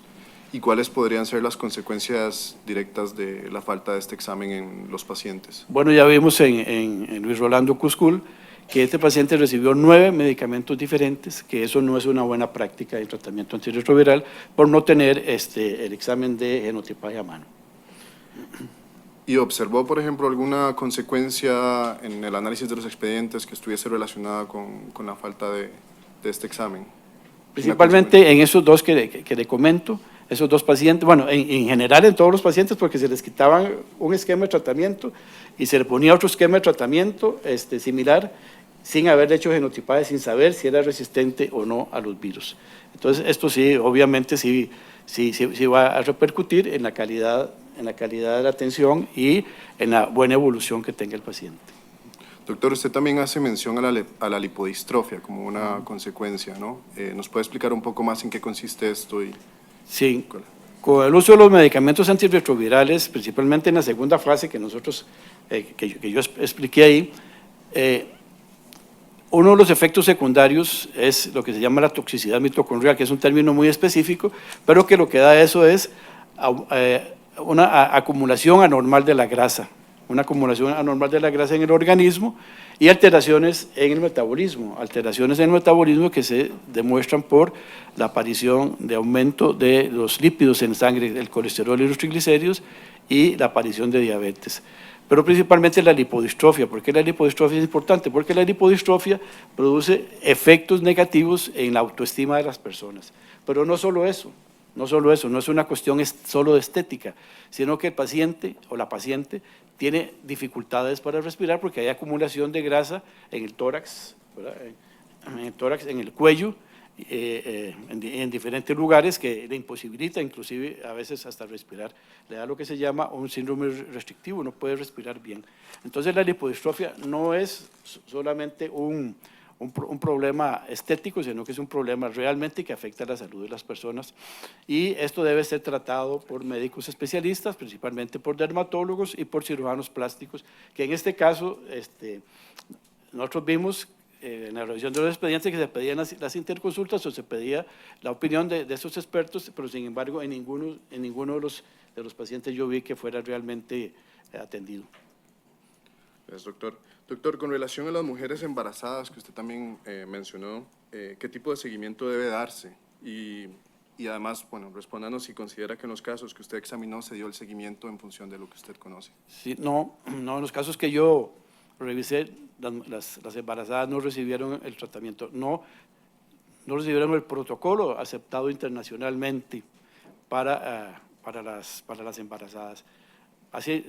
Speaker 5: ¿Y cuáles podrían ser las consecuencias directas de la falta de este examen en los pacientes?
Speaker 4: Bueno, ya vimos en Luis Rolando Cuscul que este paciente recibió 9 medicamentos diferentes, que eso no es una buena práctica de tratamiento antirretroviral por no tener el examen de genotipaje a mano.
Speaker 5: ¿Y observó, por ejemplo, alguna consecuencia en el análisis de los expedientes que estuviese relacionada con la falta de este examen?
Speaker 4: Principalmente en esos 2 que le comento, esos 2 pacientes, bueno, en general en todos los pacientes, porque se les quitaban un esquema de tratamiento y se le ponía otro esquema de tratamiento similar, sin haber hecho genotipaje, sin saber si era resistente o no a los virus. Entonces, esto sí, obviamente sí va a repercutir en la calidad de la atención y en la buena evolución que tenga el paciente.
Speaker 5: Doctor, usted también hace mención a la lipodistrofia como una consecuencia, ¿no? ¿Nos puede explicar un poco más en qué consiste esto?
Speaker 4: Sí, con el uso de los medicamentos antirretrovirales, principalmente en la segunda fase que nosotros, que yo expliqué ahí, uno de los efectos secundarios es lo que se llama la toxicidad mitocondrial, que es un término muy específico, pero que lo que da eso es una acumulación anormal de la grasa, en el organismo y alteraciones en el metabolismo, que se demuestran por la aparición de aumento de los lípidos en sangre, el colesterol y los triglicéridos y la aparición de diabetes. Pero principalmente la lipodistrofia. ¿Por qué la lipodistrofia es importante? Porque la lipodistrofia produce efectos negativos en la autoestima de las personas. Pero no solo eso, no es una cuestión solo de estética, sino que el paciente o la paciente tiene dificultades para respirar porque hay acumulación de grasa en el tórax, ¿verdad? En el cuello, en diferentes lugares que le imposibilita inclusive a veces hasta respirar. Le da lo que se llama un síndrome restrictivo, no puede respirar bien. Entonces la lipodistrofia no es solamente un problema estético, sino que es un problema realmente que afecta a la salud de las personas y esto debe ser tratado por médicos especialistas, principalmente por dermatólogos y por cirujanos plásticos, que en este caso nosotros vimos en la revisión de los expedientes que se pedían las interconsultas o se pedía la opinión de esos expertos, pero sin embargo en ninguno de los pacientes yo vi que fuera realmente atendido.
Speaker 5: Gracias, doctor. Doctor, con relación a las mujeres embarazadas que usted también mencionó, ¿qué tipo de seguimiento debe darse? Y además, bueno, respóndanos si considera que en los casos que usted examinó se dio el seguimiento en función de lo que usted conoce.
Speaker 4: Sí, no, en los casos que yo revisé, las embarazadas no recibieron el tratamiento, no recibieron el protocolo aceptado internacionalmente para las embarazadas. Así,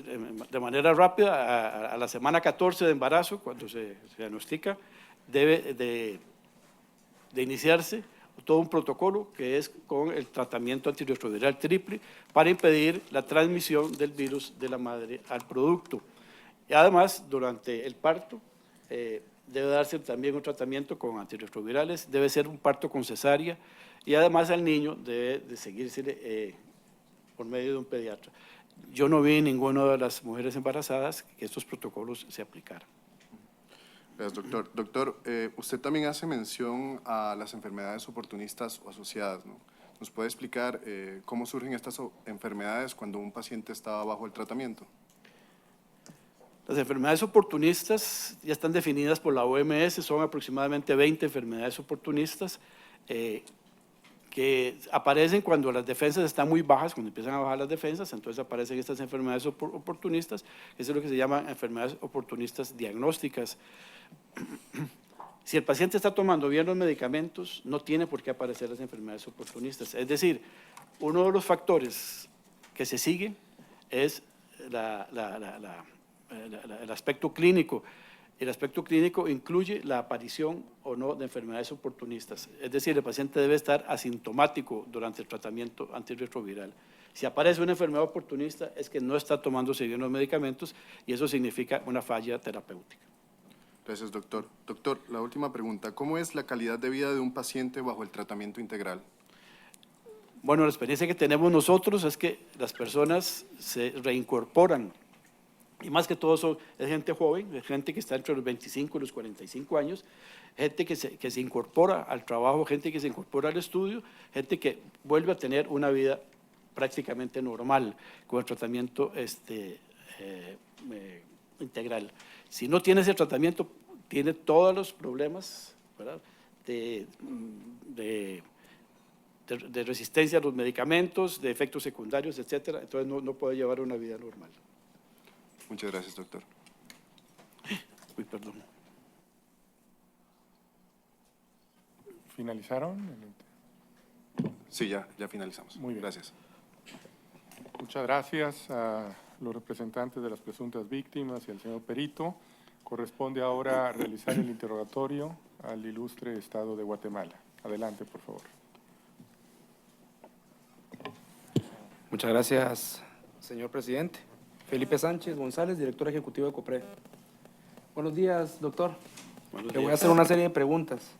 Speaker 4: de manera rápida, a la semana 14 de embarazo, cuando se diagnostica, debe de iniciarse todo un protocolo que es con el tratamiento antirretroviral triple para impedir la transmisión del virus de la madre al producto. Y además, durante el parto, debe darse también un tratamiento con antirretrovirales, debe ser un parto con cesárea y además al niño debe de seguirse por medio de un pediatra. Yo no vi en ninguna de las mujeres embarazadas que estos protocolos se aplicaran.
Speaker 5: Gracias, doctor. Doctor, usted también hace mención a las enfermedades oportunistas o asociadas, ¿no? ¿Nos puede explicar cómo surgen estas enfermedades cuando un paciente está bajo el tratamiento?
Speaker 4: Las enfermedades oportunistas ya están definidas por la OMS, son aproximadamente 20 enfermedades oportunistas que aparecen cuando las defensas están muy bajas, cuando empiezan a bajar las defensas, entonces aparecen estas enfermedades oportunistas, eso es lo que se llaman enfermedades oportunistas diagnósticas. Si el paciente está tomando bien los medicamentos, no tiene por qué aparecer las enfermedades oportunistas. Es decir, uno de los factores que se sigue es el aspecto clínico. El aspecto clínico incluye la aparición o no de enfermedades oportunistas. Es decir, el paciente debe estar asintomático durante el tratamiento antirretroviral. Si aparece una enfermedad oportunista es que no está tomándose bien los medicamentos y eso significa una falla terapéutica.
Speaker 5: Gracias, doctor. Doctor, la última pregunta. ¿Cómo es la calidad de vida de un paciente bajo el tratamiento integral?
Speaker 4: Bueno, la experiencia que tenemos nosotros es que las personas se reincorporan, y más que todo es gente joven, es gente que está entre los 25 y los 45 años, gente que se incorpora al trabajo, gente que se incorpora al estudio, gente que vuelve a tener una vida prácticamente normal con el tratamiento integral. Si no tiene ese tratamiento, tiene todos los problemas, ¿verdad?, de resistencia a los medicamentos, de efectos secundarios, etcétera. Entonces no puede llevar una vida normal.
Speaker 5: Muchas gracias, doctor.
Speaker 4: Uy, perdón.
Speaker 2: ¿Finalizaron?
Speaker 5: Sí, ya finalizamos.
Speaker 2: Muy bien.
Speaker 5: Gracias.
Speaker 2: Muchas gracias a los representantes de las presuntas víctimas y al señor perito. Corresponde ahora realizar el interrogatorio al ilustre Estado de Guatemala. Adelante, por favor.
Speaker 6: Muchas gracias, señor presidente. Felipe Sánchez González, director ejecutivo de COPRED. Buenos días, doctor.
Speaker 4: Buenos
Speaker 6: Le voy a
Speaker 4: días.
Speaker 6: hacer una serie de preguntas.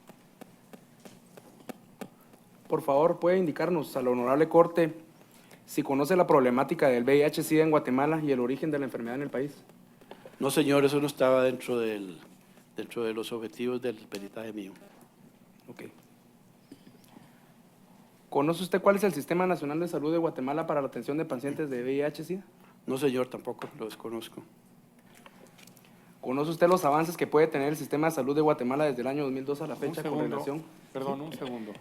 Speaker 6: Por favor, ¿puede indicarnos a la honorable Corte si conoce la problemática del VIH-Sida en Guatemala y el origen de la enfermedad en el país?
Speaker 4: No, señor, eso no estaba dentro de los objetivos del peritaje mío.
Speaker 6: Ok. ¿Conoce usted cuál es el Sistema Nacional de Salud de Guatemala para la atención de pacientes de VIH-Sida?
Speaker 4: No, señor, tampoco lo desconozco.
Speaker 6: ¿Conoce usted los avances que puede tener el Sistema de Salud de Guatemala desde el año 2002 a la
Speaker 2: Un
Speaker 6: fecha con
Speaker 2: segundo.
Speaker 6: relación?
Speaker 2: Perdón, un segundo.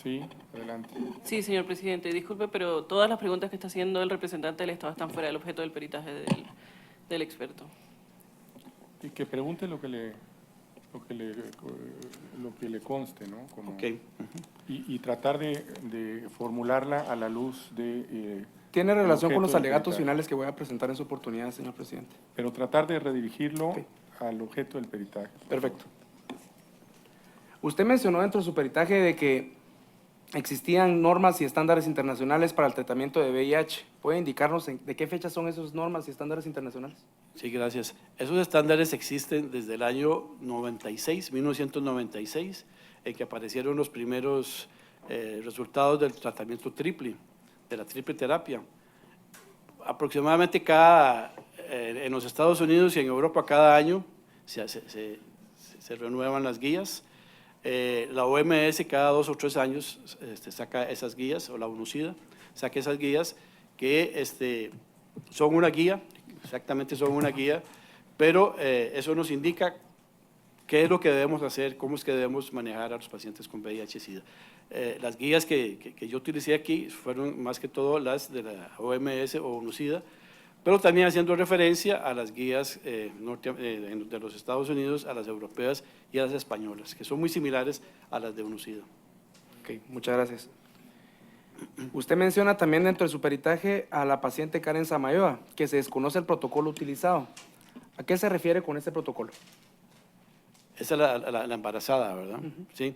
Speaker 2: Sí, adelante.
Speaker 7: Sí, señor presidente, disculpe, pero todas las preguntas que está haciendo el representante del Estado están fuera del objeto del peritaje del experto.
Speaker 2: Y que pregunte lo que le conste, ¿no? Como,
Speaker 4: Ok.
Speaker 2: y tratar de formularla a la luz de...
Speaker 6: Tiene relación con los
Speaker 2: objeto del
Speaker 6: alegatos
Speaker 2: peritaje.
Speaker 6: finales que voy a presentar en su oportunidad, señor presidente.
Speaker 2: Pero tratar de redirigirlo
Speaker 6: Ok.
Speaker 2: al objeto del peritaje.
Speaker 6: Perfecto. Usted mencionó dentro de su peritaje de que existían normas y estándares internacionales para el tratamiento de VIH. ¿Puede indicarnos de qué fecha son esas normas y estándares internacionales?
Speaker 4: Sí, gracias. Esos estándares existen desde el año 1996, en que aparecieron los primeros resultados del tratamiento triple, de la triple terapia. Aproximadamente en los Estados Unidos y en Europa cada año se renuevan las guías. La OMS cada 2 o 3 años saca esas guías, o la UNOCIDA saca esas guías que son una guía, exactamente son una guía, pero eso nos indica qué es lo que debemos hacer, cómo es que debemos manejar a los pacientes con VIH-Sida. Las guías que yo utilicé aquí fueron más que todo las de la OMS o UNOCIDA, pero también haciendo referencia a las guías de los Estados Unidos, a las europeas y a las españolas, que son muy similares a las de UNOCIDA.
Speaker 6: Ok, muchas gracias. Usted menciona también dentro de su peritaje a la paciente Karen Samayoa, que se desconoce el protocolo utilizado. ¿A qué se refiere con este protocolo?
Speaker 4: Esa es la embarazada, ¿verdad? Sí.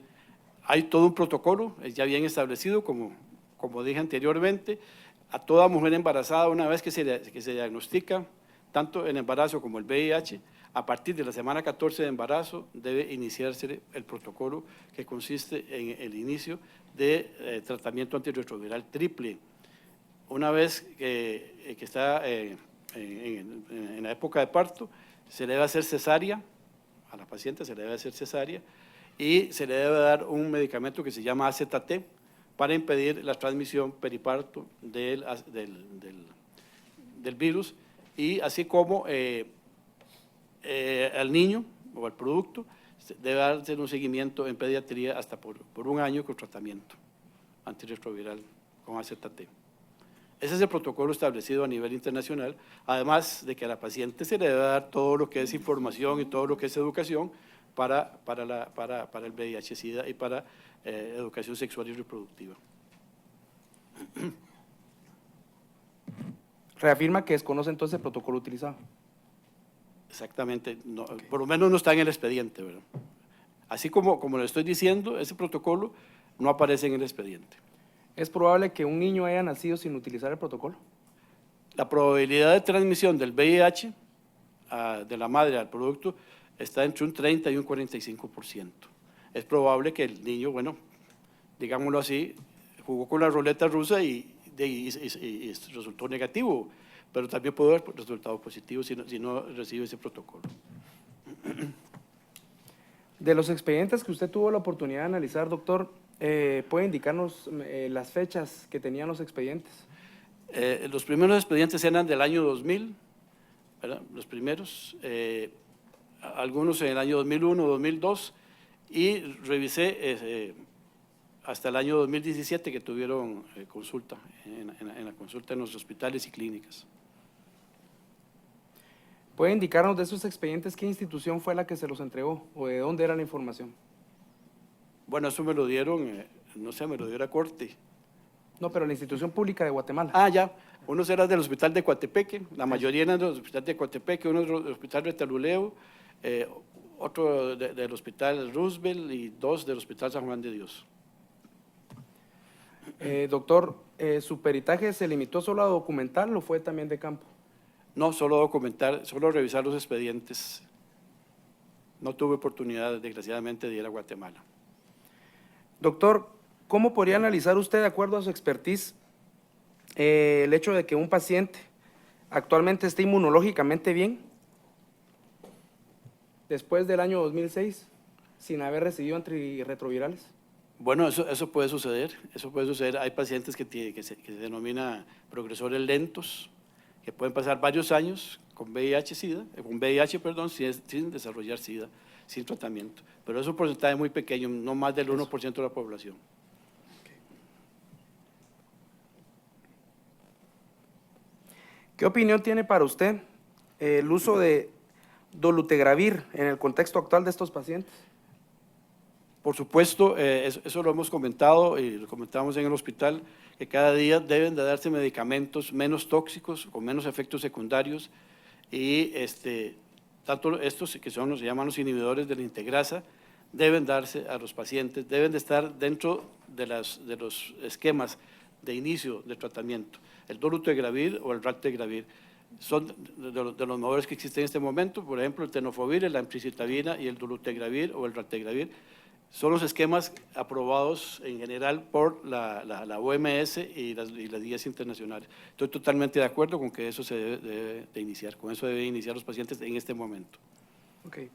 Speaker 4: Hay todo un protocolo, es ya bien establecido, como dije anteriormente. A toda mujer embarazada, una vez que se diagnostica tanto el embarazo como el VIH, a partir de la semana 14 de embarazo debe iniciarse el protocolo que consiste en el inicio de tratamiento antirretroviral triple. Una vez que está en la época de parto, se le debe hacer cesárea, a la paciente se le debe hacer cesárea, y se le debe dar un medicamento que se llama AZT, para impedir la transmisión periparto del virus, y así como al niño o al producto debe darse un seguimiento en pediatría hasta por 1 año con tratamiento antirretroviral con AZT. Ese es el protocolo establecido a nivel internacional, además de que a la paciente se le debe dar todo lo que es información y todo lo que es educación para el VIH-Sida y para educación sexual y reproductiva.
Speaker 6: Reafirma que desconoce entonces el protocolo utilizado.
Speaker 4: Exactamente, no, por lo menos no está en el expediente, ¿verdad? Así como le estoy diciendo, ese protocolo no aparece en el expediente.
Speaker 6: ¿Es probable que un niño haya nacido sin utilizar el protocolo?
Speaker 4: La probabilidad de transmisión del VIH de la madre al producto está entre un 30 y un 45%. Es probable que el niño, bueno, digámoslo así, jugó con la ruleta rusa y resultó negativo, pero también pudo haber resultado positivo si no recibe ese protocolo.
Speaker 6: De los expedientes que usted tuvo la oportunidad de analizar, doctor, ¿puede indicarnos las fechas que tenían los expedientes?
Speaker 4: Los primeros expedientes eran del año 2000, ¿verdad? Los primeros, algunos en el año 2001, 2002, y revisé hasta el año 2017 que tuvieron consulta, en la consulta en los hospitales y clínicas.
Speaker 6: ¿Puede indicarnos de esos expedientes qué institución fue la que se los entregó o de dónde era la información?
Speaker 4: Bueno, eso me lo dieron, no sé, me lo dio la Corte.
Speaker 6: No, pero la institución pública de Guatemala.
Speaker 4: Ah, ya. Unos eran del hospital de Coatepeque, la mayoría eran del hospital de Coatepeque, uno del hospital de Taluleu, otro del hospital Roosevelt y dos del hospital San Juan de Dios.
Speaker 6: Doctor, ¿su peritaje se limitó solo a documental o fue también de campo?
Speaker 4: No, solo documentar, solo revisar los expedientes. No tuve oportunidad, desgraciadamente, de ir a Guatemala.
Speaker 6: Doctor, ¿cómo podría analizar usted, de acuerdo a su expertise, el hecho de que un paciente actualmente esté inmunológicamente bien después del año 2006 sin haber recibido antirretrovirales?
Speaker 4: Bueno, eso puede suceder, Hay pacientes que se denomina progresores lentos, que pueden pasar varios años con VIH, sin desarrollar SIDA, sin tratamiento. Pero es un porcentaje muy pequeño, no más del 1% de la población.
Speaker 6: ¿Qué opinión tiene para usted el uso de dolutegravir en el contexto actual de estos pacientes?
Speaker 4: Por supuesto, eso lo hemos comentado y lo comentamos en el hospital, que cada día deben de darse medicamentos menos tóxicos, con menos efectos secundarios, y tanto estos que se llaman los inhibidores de la integrasa, deben darse a los pacientes, deben de estar dentro de los esquemas de inicio de tratamiento. El dolutegravir o el raltegravir son de los mejores que existen en este momento. Por ejemplo, el tenofovir, la ampicilina y el dolutegravir o el raltegravir son los esquemas aprobados en general por la OMS y las guías internacionales. Estoy totalmente de acuerdo con que eso se debe de iniciar, con eso deben iniciar los pacientes en este momento.
Speaker 6: Okay.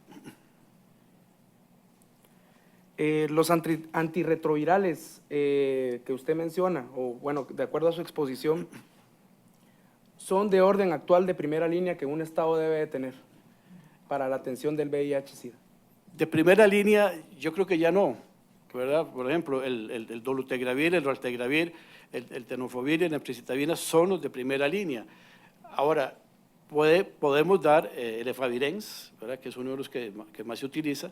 Speaker 6: Los antirretrovirales que usted menciona, o bueno, de acuerdo a su exposición, son de orden actual de primera línea que un Estado debe de tener para la atención del VIH-Sida.
Speaker 4: De primera línea, yo creo que ya no, ¿verdad? Por ejemplo, el dolutegravir, el raltegravir, el tenofovir y la ampicilina son los de primera línea. Ahora, podemos dar el efavirenz, ¿verdad? Que es uno de los que más se utiliza,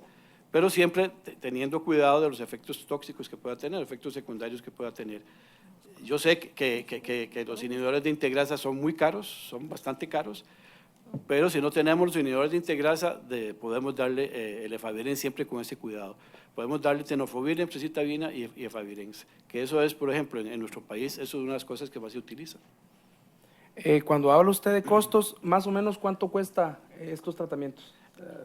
Speaker 4: pero siempre teniendo cuidado de los efectos tóxicos que pueda tener, efectos secundarios que pueda tener. Yo sé que los inhibidores de integrasa son muy caros, son bastante caros, pero si no tenemos los inhibidores de integrasa, podemos darle el efavirenz siempre con ese cuidado. Podemos darle tenofovir, ampicilina y efavirenz, que eso es, por ejemplo, en nuestro país, eso es una de las cosas que más se utiliza.
Speaker 6: Cuando habla usted de costos, más o menos, ¿cuánto cuesta estos tratamientos?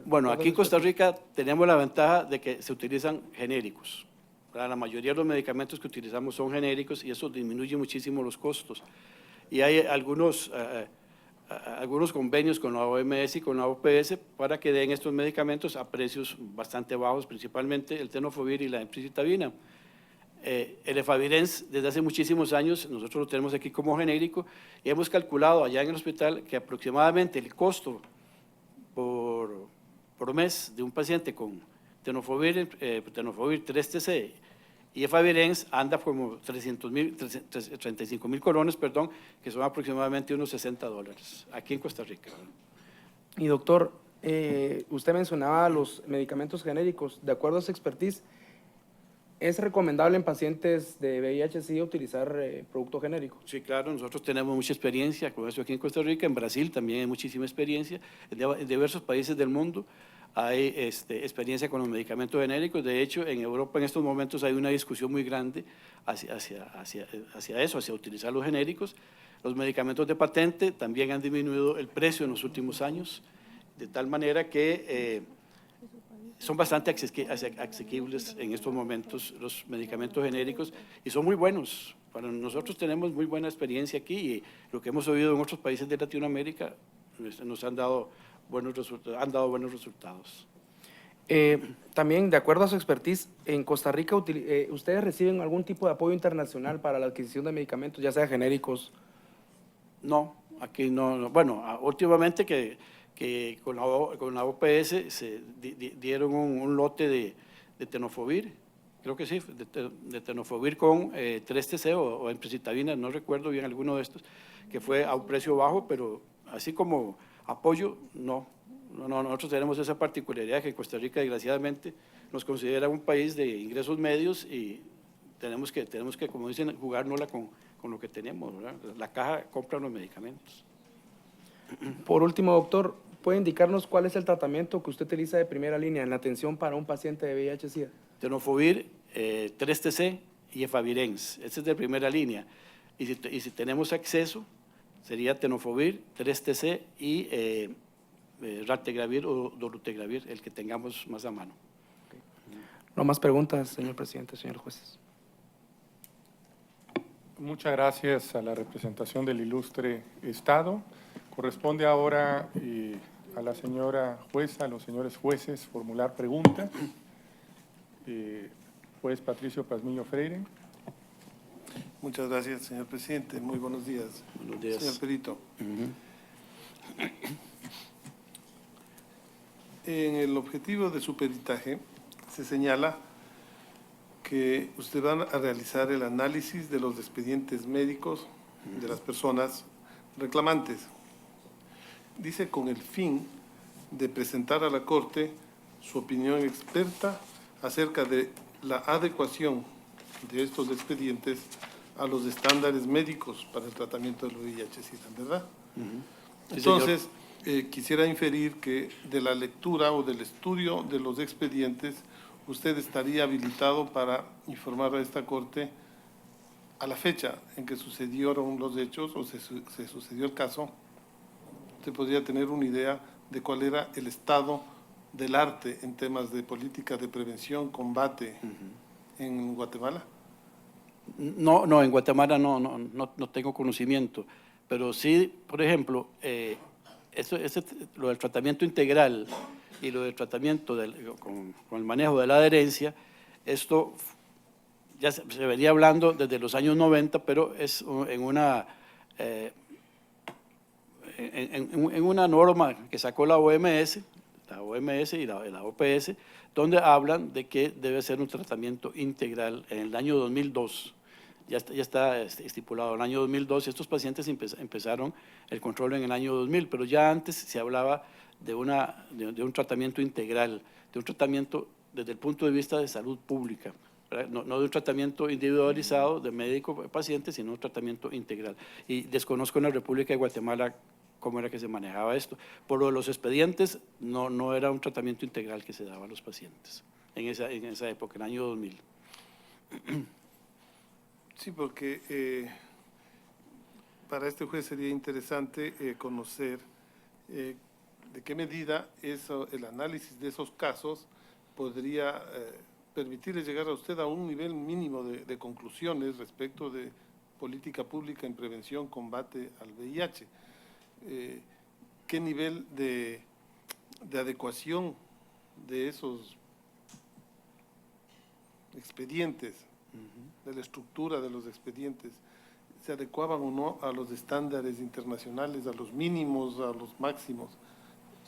Speaker 4: Bueno, aquí en Costa Rica tenemos la ventaja de que se utilizan genéricos. La mayoría de los medicamentos que utilizamos son genéricos y eso disminuye muchísimo los costos. Y hay algunos convenios con la OMS y con la OPS para que den estos medicamentos a precios bastante bajos, principalmente el tenofovir y la ampicilina. El efavirenz, desde hace muchísimos años, nosotros lo tenemos aquí como genérico y hemos calculado allá en el hospital que aproximadamente el costo por mes de un paciente con tenofovir 3TC y efavirenz anda como 35.000 colones, que son aproximadamente unos $60 aquí en Costa Rica.
Speaker 6: Y doctor, usted mencionaba los medicamentos genéricos. De acuerdo a su expertise, ¿es recomendable en pacientes de VIH-Sida utilizar producto genérico?
Speaker 4: Sí, claro, nosotros tenemos mucha experiencia con eso aquí en Costa Rica, en Brasil también hay muchísima experiencia, en diversos países del mundo hay experiencia con los medicamentos genéricos. De hecho, en Europa en estos momentos hay una discusión muy grande hacia eso, hacia utilizar los genéricos. Los medicamentos de patente también han disminuido el precio en los últimos años, de tal manera que son bastante asequibles en estos momentos los medicamentos genéricos y son muy buenos. Para nosotros tenemos muy buena experiencia aquí y lo que hemos oído en otros países de Latinoamérica nos han dado buenos resultados.
Speaker 6: También, de acuerdo a su expertise, en Costa Rica, ¿ustedes reciben algún tipo de apoyo internacional para la adquisición de medicamentos, ya sea genéricos?
Speaker 4: No, aquí no. Bueno, últimamente que con la OPS se dieron un lote de tenofovir, creo que sí, de tenofovir con 3TC o emtricitabina, no recuerdo bien alguno de estos, que fue a un precio bajo, pero así como apoyo, no. Nosotros tenemos esa particularidad que Costa Rica, desgraciadamente, nos considera un país de ingresos medios y tenemos que como dicen, jugárnosla con lo que tenemos, ¿verdad? La caja compra los medicamentos.
Speaker 6: Por último, doctor, ¿puede indicarnos cuál es el tratamiento que usted utiliza de primera línea en la atención para un paciente de VIH-Sida?
Speaker 4: Tenofovir, 3TC y efavirenz, ese es de primera línea. Y si tenemos acceso, sería tenofovir, 3TC y raltegravir o dolutegravir, el que tengamos más a mano.
Speaker 6: No más preguntas, señor presidente, señores jueces.
Speaker 2: Muchas gracias a la representación del ilustre Estado. Corresponde ahora a la señora jueza, a los señores jueces, formular preguntas. Juez Patricio Pazmiño Freire.
Speaker 8: Muchas gracias, señor presidente. Muy buenos días.
Speaker 4: Buenos días.
Speaker 8: Señor Perito. En el objetivo de su peritaje se señala que usted va a realizar el análisis de los expedientes médicos de las personas reclamantes. Dice con el fin de presentar a la Corte su opinión experta acerca de la adecuación de estos expedientes a los estándares médicos para el tratamiento del VIH-Sida, ¿verdad?
Speaker 4: Sí,
Speaker 8: entonces, quisiera inferir que de la lectura o del estudio de los expedientes, usted estaría habilitado para informar a esta Corte a la fecha en que sucedieron los hechos o se sucedió el caso. Usted podría tener una idea de cuál era el estado del arte en temas de política de prevención, combate en Guatemala.
Speaker 4: No, en Guatemala no tengo conocimiento, pero sí, por ejemplo, lo del tratamiento integral y lo del tratamiento con el manejo de la adherencia, esto ya se venía hablando desde los años 90, pero es en una norma que sacó la OMS y la OPS, donde hablan de que debe ser un tratamiento integral en el año 2002. Ya está estipulado en el año 2002 y estos pacientes empezaron el control en el año 2000, pero ya antes se hablaba de un tratamiento integral, de un tratamiento desde el punto de vista de salud pública, no de un tratamiento individualizado de médico-paciente, sino un tratamiento integral. Y desconozco en la República de Guatemala cómo era que se manejaba esto. Por lo de los expedientes, no era un tratamiento integral que se daba a los pacientes en esa época, en el año 2000.
Speaker 8: Sí, porque para este juez sería interesante conocer de qué medida el análisis de esos casos podría permitirle llegar a usted a un nivel mínimo de conclusiones respecto de política pública en prevención, combate al VIH. ¿Qué nivel de adecuación de esos expedientes, de la estructura de los expedientes, se adecuaban o no a los estándares internacionales, a los mínimos, a los máximos?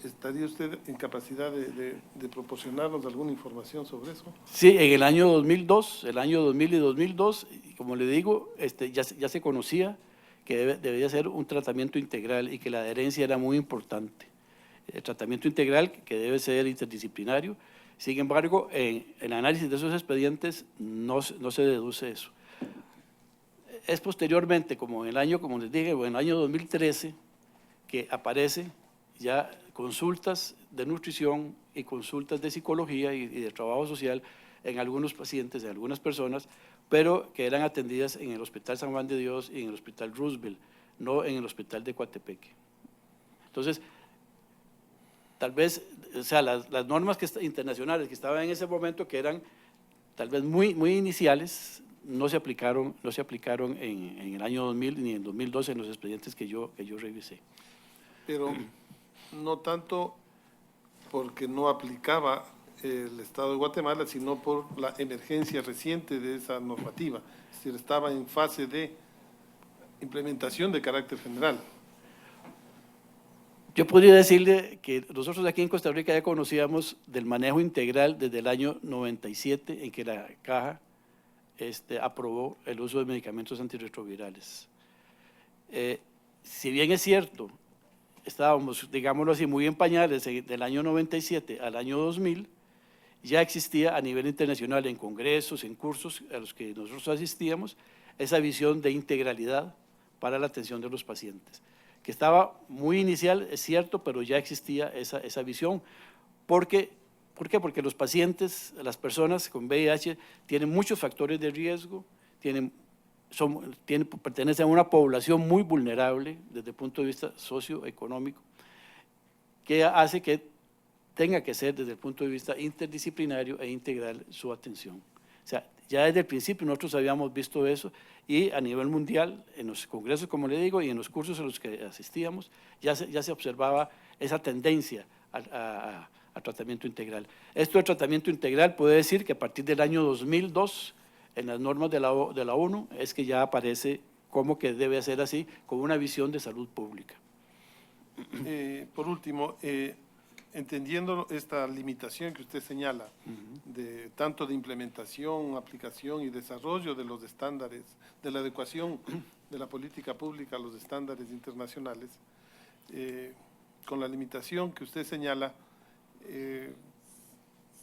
Speaker 8: ¿Estaría usted en capacidad de proporcionarnos alguna información sobre eso?
Speaker 4: Sí, en el año 2002, el año 2000 y 2002, como le digo, ya se conocía que debía ser un tratamiento integral y que la adherencia era muy importante. El tratamiento integral que debe ser interdisciplinario. Sin embargo, en el análisis de esos expedientes no se deduce eso. Es posteriormente, como les dije, en el año 2013, que aparece ya consultas de nutrición y consultas de psicología y de trabajo social en algunos pacientes, en algunas personas, pero que eran atendidas en el Hospital San Juan de Dios y en el Hospital Roosevelt, no en el Hospital de Coatepeque. Entonces, tal vez, o sea, las normas internacionales que estaban en ese momento, que eran tal vez muy iniciales, no se aplicaron en el año 2000 ni en 2012 en los expedientes que yo revisé.
Speaker 8: Pero no tanto porque no aplicaba el Estado de Guatemala, sino por la emergencia reciente de esa normativa. Es decir, estaba en fase de implementación de carácter general.
Speaker 4: Yo podría decirle que nosotros aquí en Costa Rica ya conocíamos del manejo integral desde el año 97, en que la Caja aprobó el uso de medicamentos antirretrovirales. Si bien es cierto, estábamos, digámoslo así, muy en pañales del año 97 al año 2000, ya existía a nivel internacional en congresos, en cursos a los que nosotros asistíamos, esa visión de integralidad para la atención de los pacientes, que estaba muy inicial, es cierto, pero ya existía esa visión. ¿Por qué? Porque los pacientes, las personas con VIH, tienen muchos factores de riesgo, pertenecen a una población muy vulnerable desde el punto de vista socioeconómico, que hace que tenga que ser desde el punto de vista interdisciplinario e integral su atención. O sea, ya desde el principio nosotros habíamos visto eso y a nivel mundial, en los congresos, como le digo, y en los cursos a los que asistíamos, ya se observaba esa tendencia a tratamiento integral. Esto de tratamiento integral puede decir que a partir del año 2002, en las normas de la ONU, es que ya aparece como que debe ser así, con una visión de salud pública.
Speaker 8: Por último, entendiendo esta limitación que usted señala, tanto de implementación, aplicación y desarrollo de los estándares, de la adecuación de la política pública a los estándares internacionales, con la limitación que usted señala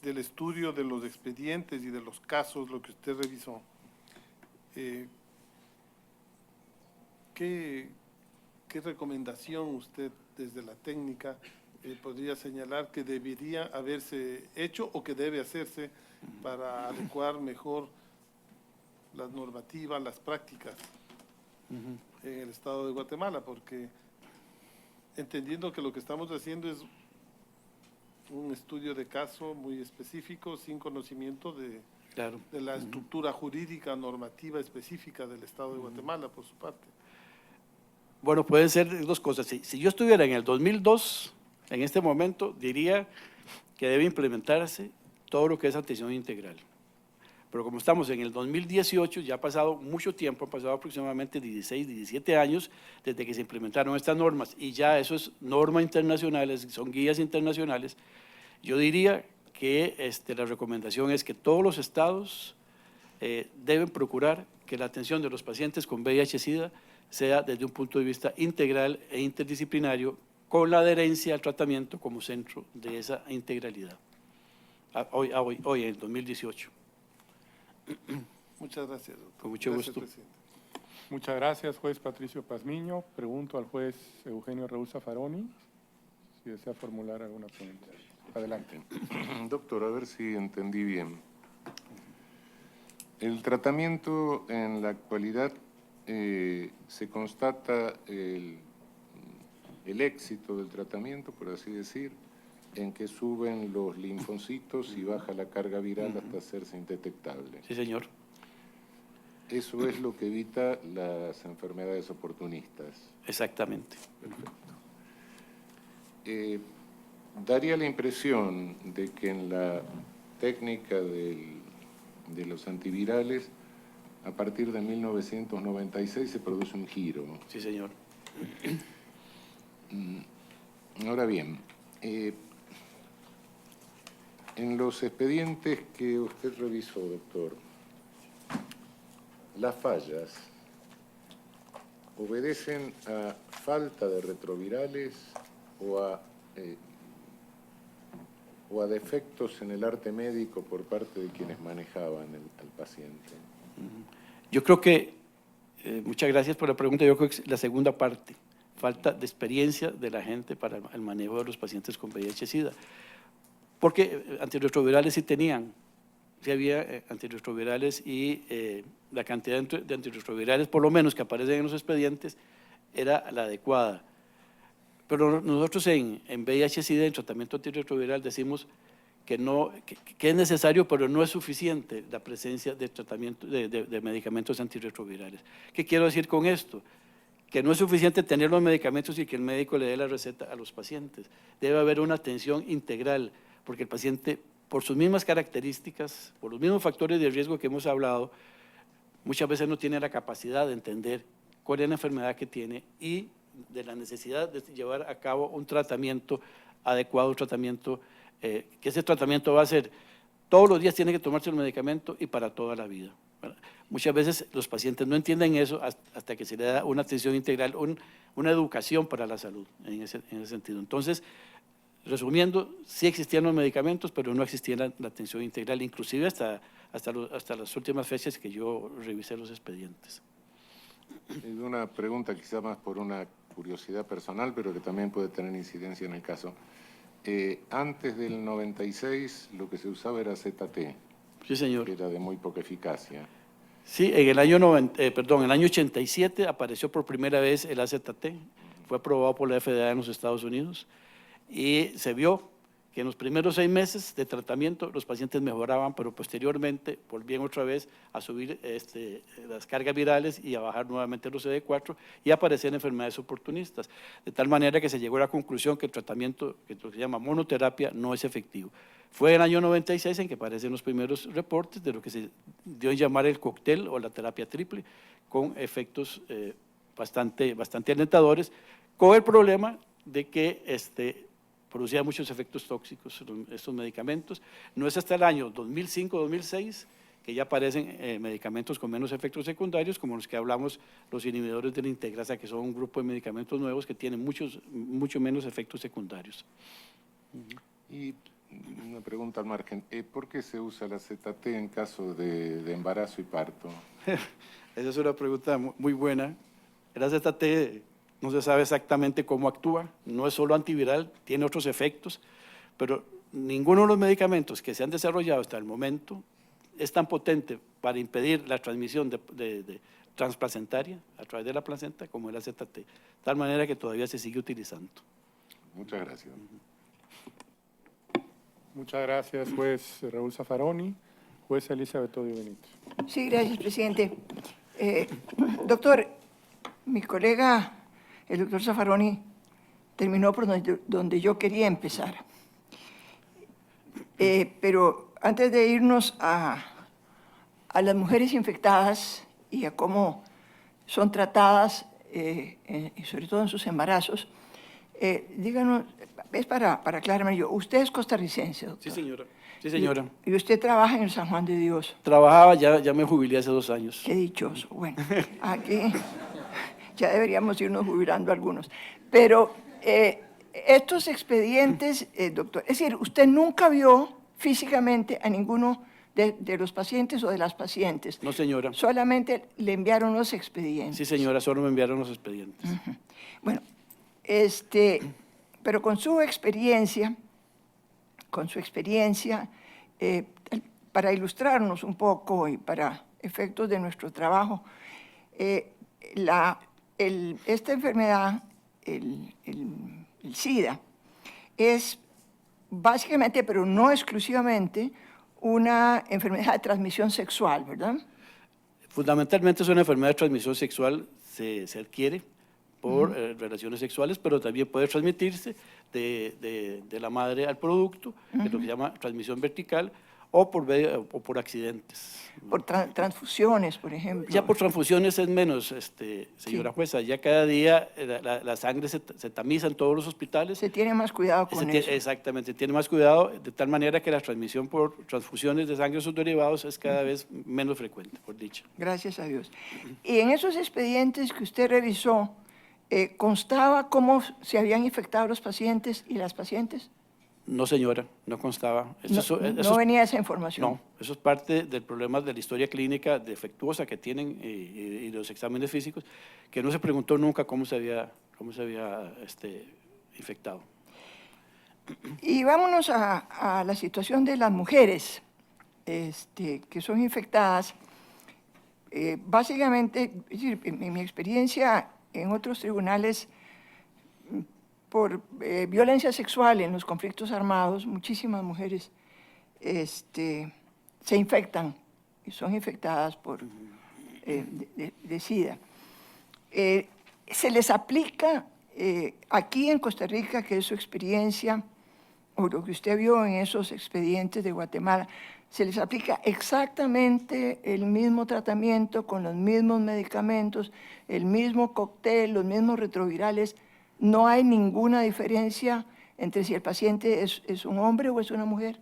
Speaker 8: del estudio de los expedientes y de los casos, lo que usted revisó, ¿qué recomendación usted desde la técnica podría señalar que debería haberse hecho o que debe hacerse para adecuar mejor las normativas, las prácticas en el Estado de Guatemala? Porque entendiendo que lo que estamos haciendo es un estudio de caso muy específico, sin conocimiento de la estructura jurídica normativa específica del Estado de Guatemala, por su parte.
Speaker 4: Bueno, pueden ser dos cosas. Si yo estuviera en el 2002, en este momento, diría que debe implementarse todo lo que es atención integral. Pero como estamos en el 2018, ya ha pasado mucho tiempo, han pasado aproximadamente 16, 17 años desde que se implementaron estas normas, y ya eso es normas internacionales, son guías internacionales. Yo diría que la recomendación es que todos los estados deben procurar que la atención de los pacientes con VIH-Sida sea desde un punto de vista integral e interdisciplinario, con la adherencia al tratamiento como centro de esa integralidad. Hoy en el 2018.
Speaker 8: Muchas gracias, doctor.
Speaker 4: Con mucho gusto.
Speaker 8: Presidente.
Speaker 2: Muchas gracias, juez Patricio Pazmiño. Pregunto al juez Eugenio Raúl Zaffaroni si desea formular alguna pregunta. Adelante.
Speaker 9: Doctor, a ver si entendí bien. El tratamiento en la actualidad se constata el éxito del tratamiento, por así decir, en que suben los linfocitos y baja la carga viral hasta hacerse indetectable.
Speaker 4: Sí, señor.
Speaker 9: Eso es lo que evita las enfermedades oportunistas.
Speaker 4: Exactamente.
Speaker 9: Perfecto. Daría la impresión de que en la técnica de los antivirales, a partir de 1996 se produce un giro.
Speaker 4: Sí, señor.
Speaker 9: Ahora bien, en los expedientes que usted revisó, doctor, las fallas obedecen a falta de retrovirales o a defectos en el arte médico por parte de quienes manejaban al paciente.
Speaker 4: Yo creo que, muchas gracias por la pregunta, yo creo que es la segunda parte, falta de experiencia de la gente para el manejo de los pacientes con VIH-Sida. Porque antirretrovirales sí tenían, sí había antirretrovirales, y la cantidad de antirretrovirales, por lo menos que aparecen en los expedientes, era la adecuada. Pero nosotros en VIH-Sida, en tratamiento antirretroviral, decimos que es necesario, pero no es suficiente la presencia de tratamiento de medicamentos antirretrovirales. ¿Qué quiero decir con esto? Que no es suficiente tener los medicamentos y que el médico le dé la receta a los pacientes. Debe haber una atención integral, porque el paciente, por sus mismas características, por los mismos factores de riesgo que hemos hablado, muchas veces no tiene la capacidad de entender cuál es la enfermedad que tiene y de la necesidad de llevar a cabo un tratamiento adecuado, un tratamiento que ese tratamiento va a ser, todos los días tiene que tomarse el medicamento y para toda la vida, ¿verdad? Muchas veces los pacientes no entienden eso hasta que se le da una atención integral, una educación para la salud en ese sentido. Entonces, resumiendo, sí existían los medicamentos, pero no existía la atención integral, inclusive hasta las últimas fechas que yo revisé los expedientes.
Speaker 9: Es una pregunta quizá más por una curiosidad personal, pero que también puede tener incidencia en el caso. Antes del 96 lo que se usaba era ZT.
Speaker 4: Sí, señor.
Speaker 9: Que era de muy poca eficacia.
Speaker 4: Sí, en el año 87 apareció por primera vez el AZT, fue aprobado por la FDA en los Estados Unidos y se vio que en los primeros 6 meses de tratamiento los pacientes mejoraban, pero posteriormente volvían otra vez a subir las cargas virales y a bajar nuevamente los CD4 y aparecían enfermedades oportunistas, de tal manera que se llegó a la conclusión que el tratamiento, que lo que se llama monoterapia, no es efectivo. Fue en el año 96 en que aparecen los primeros reportes de lo que se dio en llamar el cóctel o la terapia triple, con efectos bastante alentadores, con el problema de que producía muchos efectos tóxicos estos medicamentos. No es hasta el año 2005-2006 que ya aparecen medicamentos con menos efectos secundarios, como los que hablamos, los inhibidores de la integrasa, que son un grupo de medicamentos nuevos que tienen mucho menos efectos secundarios.
Speaker 9: Y una pregunta al margen, ¿por qué se usa la ZT en caso de embarazo y parto?
Speaker 4: Esa es una pregunta muy buena. El ZT no se sabe exactamente cómo actúa, no es solo antiviral, tiene otros efectos, pero ninguno de los medicamentos que se han desarrollado hasta el momento es tan potente para impedir la transmisión de transplacentaria a través de la placenta como el AZT, de tal manera que todavía se sigue utilizando.
Speaker 9: Muchas gracias.
Speaker 2: Muchas gracias, juez Raúl Zaffaroni. Juez Elizabeth Odio Benítez.
Speaker 10: Sí, gracias, presidente. Doctor, mi colega, el doctor Zaffaroni, terminó por donde yo quería empezar. Pero antes de irnos a las mujeres infectadas y a cómo son tratadas, y sobre todo en sus embarazos, díganos, es para aclararme yo, usted es costarricense, doctor.
Speaker 4: Sí, señora. Sí, señora.
Speaker 10: Y usted trabaja en el San Juan de Dios.
Speaker 4: Trabajaba, ya me jubilé hace 2 años.
Speaker 10: Qué dichoso. Bueno, aquí ya deberíamos irnos jubilando algunos. Pero estos expedientes, doctor, es decir, usted nunca vio físicamente a ninguno de los pacientes o de las pacientes.
Speaker 4: No, señora.
Speaker 10: Solamente le enviaron los expedientes.
Speaker 4: Sí, señora, solo me enviaron los expedientes.
Speaker 10: Uh-huh. Bueno, pero con su experiencia, para ilustrarnos un poco y para efectos de nuestro trabajo, esta enfermedad, el SIDA, es básicamente, pero no exclusivamente, una enfermedad de transmisión sexual, ¿verdad?
Speaker 4: Fundamentalmente es una enfermedad de transmisión sexual, se adquiere por relaciones sexuales, pero también puede transmitirse de la madre al producto, que es lo que se llama transmisión vertical, o por accidentes.
Speaker 10: Por transfusiones, por ejemplo.
Speaker 4: Ya por transfusiones es menos, señora jueza, ya cada día la sangre se tamiza en todos los hospitales.
Speaker 10: Se tiene más cuidado con eso.
Speaker 4: Exactamente, tiene más cuidado, de tal manera que la transmisión por transfusiones de sangre y sus derivados es cada vez menos frecuente, por dicha.
Speaker 10: Gracias a Dios. Y en esos expedientes que usted revisó, ¿constaba cómo se habían infectado los pacientes y las pacientes?
Speaker 4: No, señora, no constaba.
Speaker 10: No venía esa información.
Speaker 4: No, eso es parte del problema de la historia clínica defectuosa que tienen y los exámenes físicos, que no se preguntó nunca cómo se había infectado.
Speaker 10: Y vámonos a la situación de las mujeres que son infectadas. Básicamente, es decir, en mi experiencia en otros tribunales, violencia sexual en los conflictos armados, muchísimas mujeres se infectan y son infectadas de SIDA. Se les aplica aquí en Costa Rica, que es su experiencia, o lo que usted vio en esos expedientes de Guatemala, se les aplica exactamente el mismo tratamiento con los mismos medicamentos, el mismo cóctel, los mismos retrovirales. No hay ninguna diferencia entre si el paciente es un hombre o es una mujer.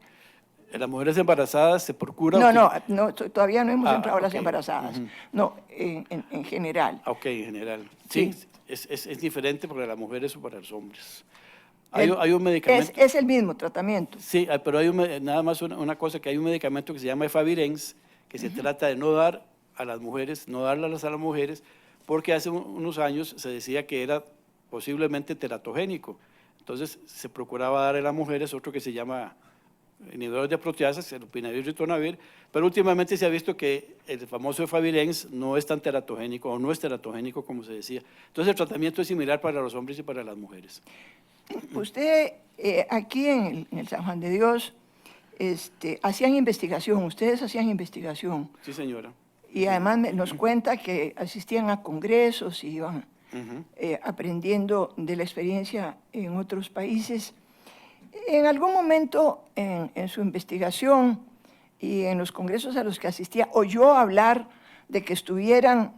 Speaker 4: En las mujeres embarazadas se procura...
Speaker 10: No, todavía no hemos entrado a las
Speaker 4: ok.
Speaker 10: embarazadas. No, en general.
Speaker 4: Ok, en general.
Speaker 10: Sí.
Speaker 4: Sí, es diferente para las mujeres o para los hombres. Hay un medicamento...
Speaker 10: Es el mismo tratamiento.
Speaker 4: Sí, pero hay nada más una cosa, que hay un medicamento que se llama Efavirenz, que se trata de no dar a las mujeres, no darlas a las mujeres, porque hace unos años se decía que era posiblemente teratogénico. Entonces se procuraba dar a las mujeres otro que se llama inhibidores de proteasas, el lopinavir y ritonavir, pero últimamente se ha visto que el famoso Efavirenz no es tan teratogénico o no es teratogénico como se decía. Entonces el tratamiento es similar para los hombres y para las mujeres.
Speaker 10: Usted aquí en el San Juan de Dios hacían investigación, ustedes hacían investigación.
Speaker 4: Sí, señora.
Speaker 10: Y además nos cuenta que asistían a congresos y iban aprendiendo de la experiencia en otros países. En algún momento en su investigación y en los congresos a los que asistía, oyó hablar de que estuvieran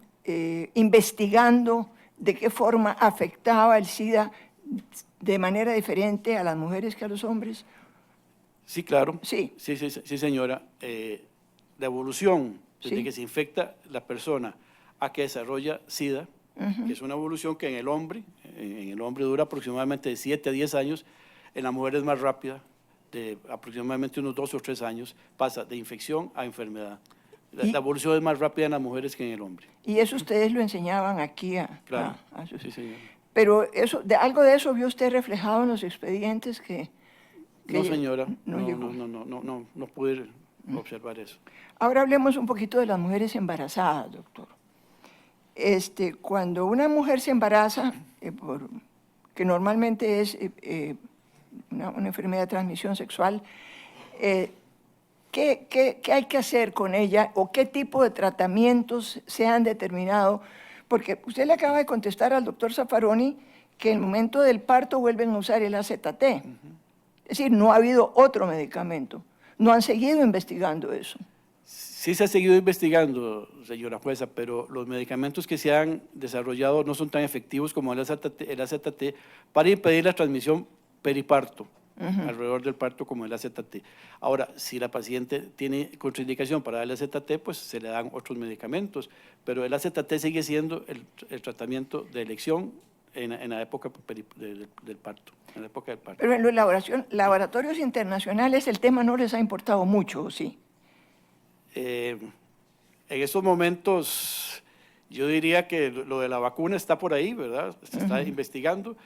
Speaker 10: investigando de qué forma afectaba el SIDA de manera diferente a las mujeres que a los hombres.
Speaker 4: Sí, claro.
Speaker 10: Sí.
Speaker 4: Sí, señora. La evolución desde
Speaker 10: Sí.
Speaker 4: que se infecta la persona a que desarrolla SIDA, que es una evolución que en el hombre dura aproximadamente de 7 a 10 años, en la mujer es más rápida, de aproximadamente unos 2 o 3 años, pasa de infección a enfermedad. La evolución es más rápida en las mujeres que en el hombre.
Speaker 10: Y eso ustedes lo enseñaban aquí
Speaker 4: Claro.
Speaker 10: a sus...
Speaker 4: Sí, señora.
Speaker 10: Pero algo de eso vio usted reflejado en los expedientes que
Speaker 4: No, señora.
Speaker 10: no llegó.
Speaker 4: No pude observar eso.
Speaker 10: Ahora hablemos un poquito de las mujeres embarazadas, doctor. Cuando una mujer se embaraza, que normalmente es una enfermedad de transmisión sexual, ¿qué hay que hacer con ella o qué tipo de tratamientos se han determinado? Porque usted le acaba de contestar al doctor Zaffaroni que en el momento del parto vuelven a usar el AZT. Es decir, no ha habido otro medicamento. No han seguido investigando eso.
Speaker 4: Sí se ha seguido investigando, señora jueza, pero los medicamentos que se han desarrollado no son tan efectivos como el AZT para impedir la transmisión periparto, alrededor del parto, como el AZT. Ahora, si la paciente tiene contraindicación para el AZT, pues se le dan otros medicamentos, pero el AZT sigue siendo el tratamiento de elección en la época del parto, en la época del parto.
Speaker 10: Pero en los laboratorios internacionales el tema no les ha importado mucho, ¿o sí?
Speaker 4: En estos momentos, yo diría que lo de la vacuna está por ahí, ¿verdad? Se está investigando.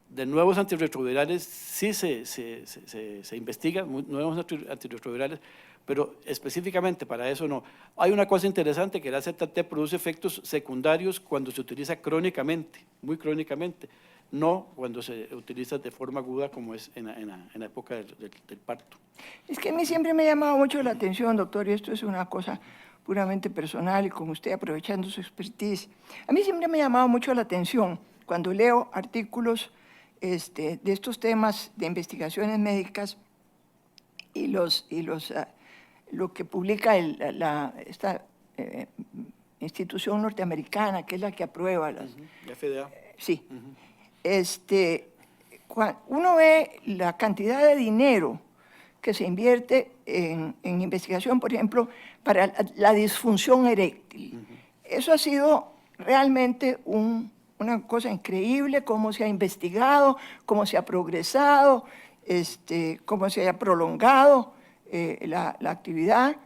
Speaker 4: De nuevos antirretrovirales sí se investigan, nuevos antirretrovirales, pero específicamente para eso no. Hay una cosa interesante, que el AZT produce efectos secundarios cuando se utiliza crónicamente, muy crónicamente, no cuando se utiliza de forma aguda como es en la época del parto.
Speaker 10: Es que a mí siempre me ha llamado mucho la atención, doctor, y esto es una cosa puramente personal y con usted aprovechando su expertise. A mí siempre me ha llamado mucho la atención cuando leo artículos de estos temas de investigaciones médicas y lo que publica esta institución norteamericana, que es la que aprueba las...
Speaker 4: La FDA.
Speaker 10: Sí. Uno ve la cantidad de dinero que se invierte en investigación, por ejemplo, para la disfunción eréctil. Eso ha sido realmente una cosa increíble, cómo se ha investigado, cómo se ha progresado, cómo se ha prolongado la actividad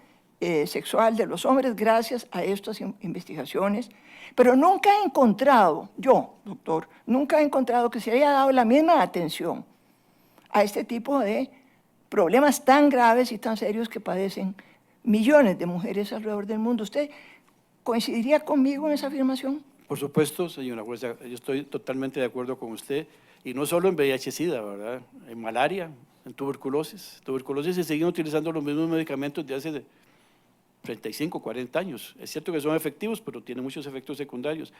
Speaker 10: sexual de los hombres gracias a estas investigaciones. Pero nunca he encontrado, yo, doctor, nunca he encontrado que se haya dado la misma atención a este tipo de problemas tan graves y tan serios que padecen millones de mujeres alrededor del mundo. ¿Usted coincidiría conmigo en esa afirmación?
Speaker 4: Por supuesto, señora jueza, yo estoy totalmente de acuerdo con usted. Y no solo en VIH-Sida, ¿verdad? En malaria, en tuberculosis. Tuberculosis se siguen utilizando los mismos medicamentos de hace 35, 40 años. Es cierto que son efectivos, pero tienen muchos efectos secundarios.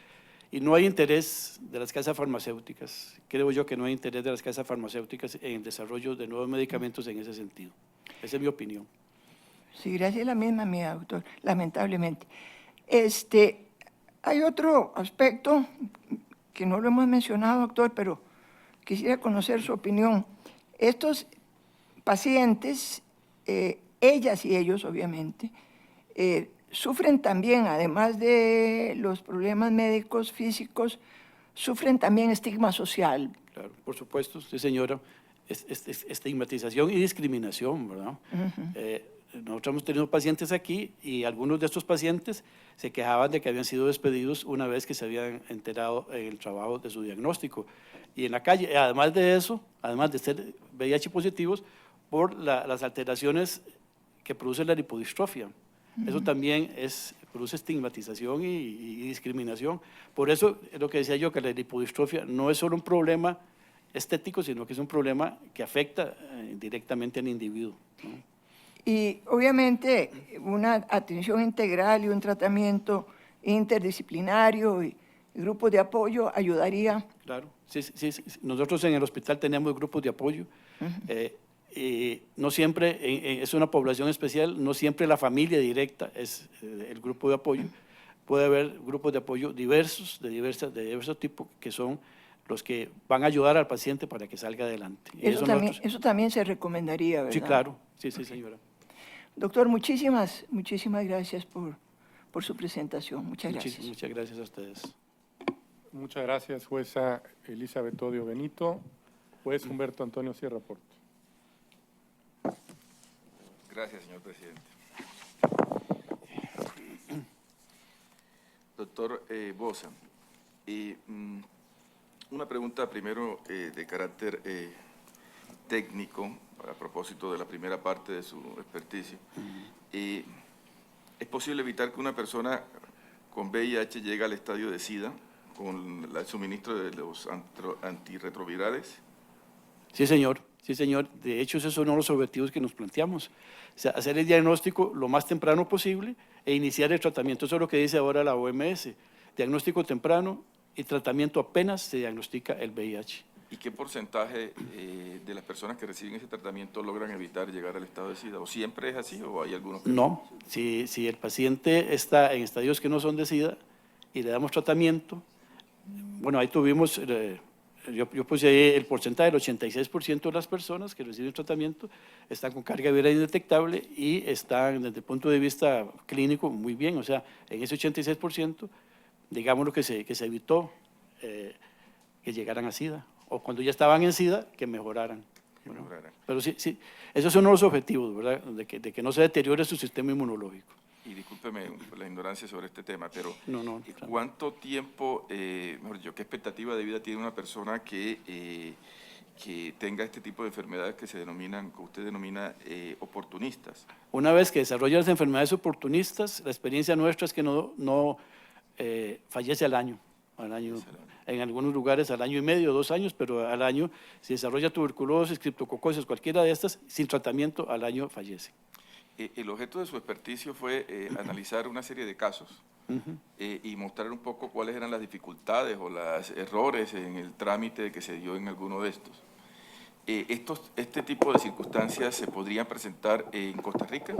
Speaker 4: Y no hay interés de las casas farmacéuticas. Creo yo que no hay interés de las casas farmacéuticas en el desarrollo de nuevos medicamentos en ese sentido. Esa es mi opinión.
Speaker 10: Sí, gracias, la misma mía, doctor, lamentablemente. Hay otro aspecto que no lo hemos mencionado, doctor, pero quisiera conocer su opinión. Estos pacientes, ellas y ellos, obviamente, sufren también, además de los problemas médicos físicos, sufren también estigma social.
Speaker 4: Claro, por supuesto, sí, señora. Estigmatización y discriminación, ¿verdad? Nosotros hemos tenido pacientes aquí y algunos de estos pacientes se quejaban de que habían sido despedidos una vez que se habían enterado en el trabajo de su diagnóstico. Y en la calle, además de eso, además de ser VIH positivos, por las alteraciones que produce la lipodistrofia. Eso también produce estigmatización y discriminación. Por eso es lo que decía yo, que la lipodistrofia no es solo un problema estético, sino que es un problema que afecta directamente al individuo, ¿no?
Speaker 10: Y obviamente una atención integral y un tratamiento interdisciplinario y grupos de apoyo ayudaría.
Speaker 4: Claro, sí. Nosotros en el hospital tenemos grupos de apoyo. No siempre, es una población especial, no siempre la familia directa es el grupo de apoyo. Puede haber grupos de apoyo diversos, de diversos tipos, que son los que van a ayudar al paciente para que salga adelante.
Speaker 10: Eso también se recomendaría, ¿verdad?
Speaker 4: Sí, claro, sí, señora.
Speaker 10: Doctor, muchísimas gracias por su presentación. Muchas gracias.
Speaker 4: Muchas gracias a ustedes.
Speaker 2: Muchas gracias, jueza Elizabeth Odio Benito. Juez Humberto Antonio Sierra Porto.
Speaker 11: Gracias, señor presidente. Doctor Bosa, una pregunta primero de carácter técnico, a propósito de la primera parte de su experticio. ¿Es posible evitar que una persona con VIH llegue al estadio de SIDA con el suministro de los antirretrovirales?
Speaker 4: Sí, señor. Sí, señor. De hecho, esos son los objetivos que nos planteamos. O sea, hacer el diagnóstico lo más temprano posible e iniciar el tratamiento. Eso es lo que dice ahora la OMS. Diagnóstico temprano y tratamiento apenas se diagnostica el VIH.
Speaker 11: ¿Y qué porcentaje de las personas que reciben ese tratamiento logran evitar llegar al estado de SIDA? ¿O siempre es así o hay algunos que
Speaker 4: no? Si el paciente está en estadios que no son de SIDA y le damos tratamiento, bueno, ahí tuvimos, yo puse ahí el porcentaje del 86% de las personas que reciben tratamiento están con carga viral indetectable y están desde el punto de vista clínico muy bien. O sea, en ese 86%, digamos que se evitó que llegaran a SIDA. O cuando ya estaban en SIDA, que mejoraran. Pero sí, esos son los objetivos, ¿verdad? De que no se deteriore su sistema inmunológico.
Speaker 11: Y discúlpeme la ignorancia sobre este tema, pero
Speaker 4: no,
Speaker 11: ¿cuánto tiempo, mejor dicho, qué expectativa de vida tiene una persona que tenga este tipo de enfermedades que usted denomina oportunistas?
Speaker 4: Una vez que desarrolla las enfermedades oportunistas, la experiencia nuestra es que no fallece al año. En algunos lugares al año y medio, 2 años, pero al año, si desarrolla tuberculosis, criptococosis, cualquiera de estas, sin tratamiento, al año fallece.
Speaker 11: El objeto de su experticio fue analizar una serie de casos y mostrar un poco cuáles eran las dificultades o los errores en el trámite que se dio en alguno de estos. ¿Este tipo de circunstancias se podrían presentar en Costa Rica?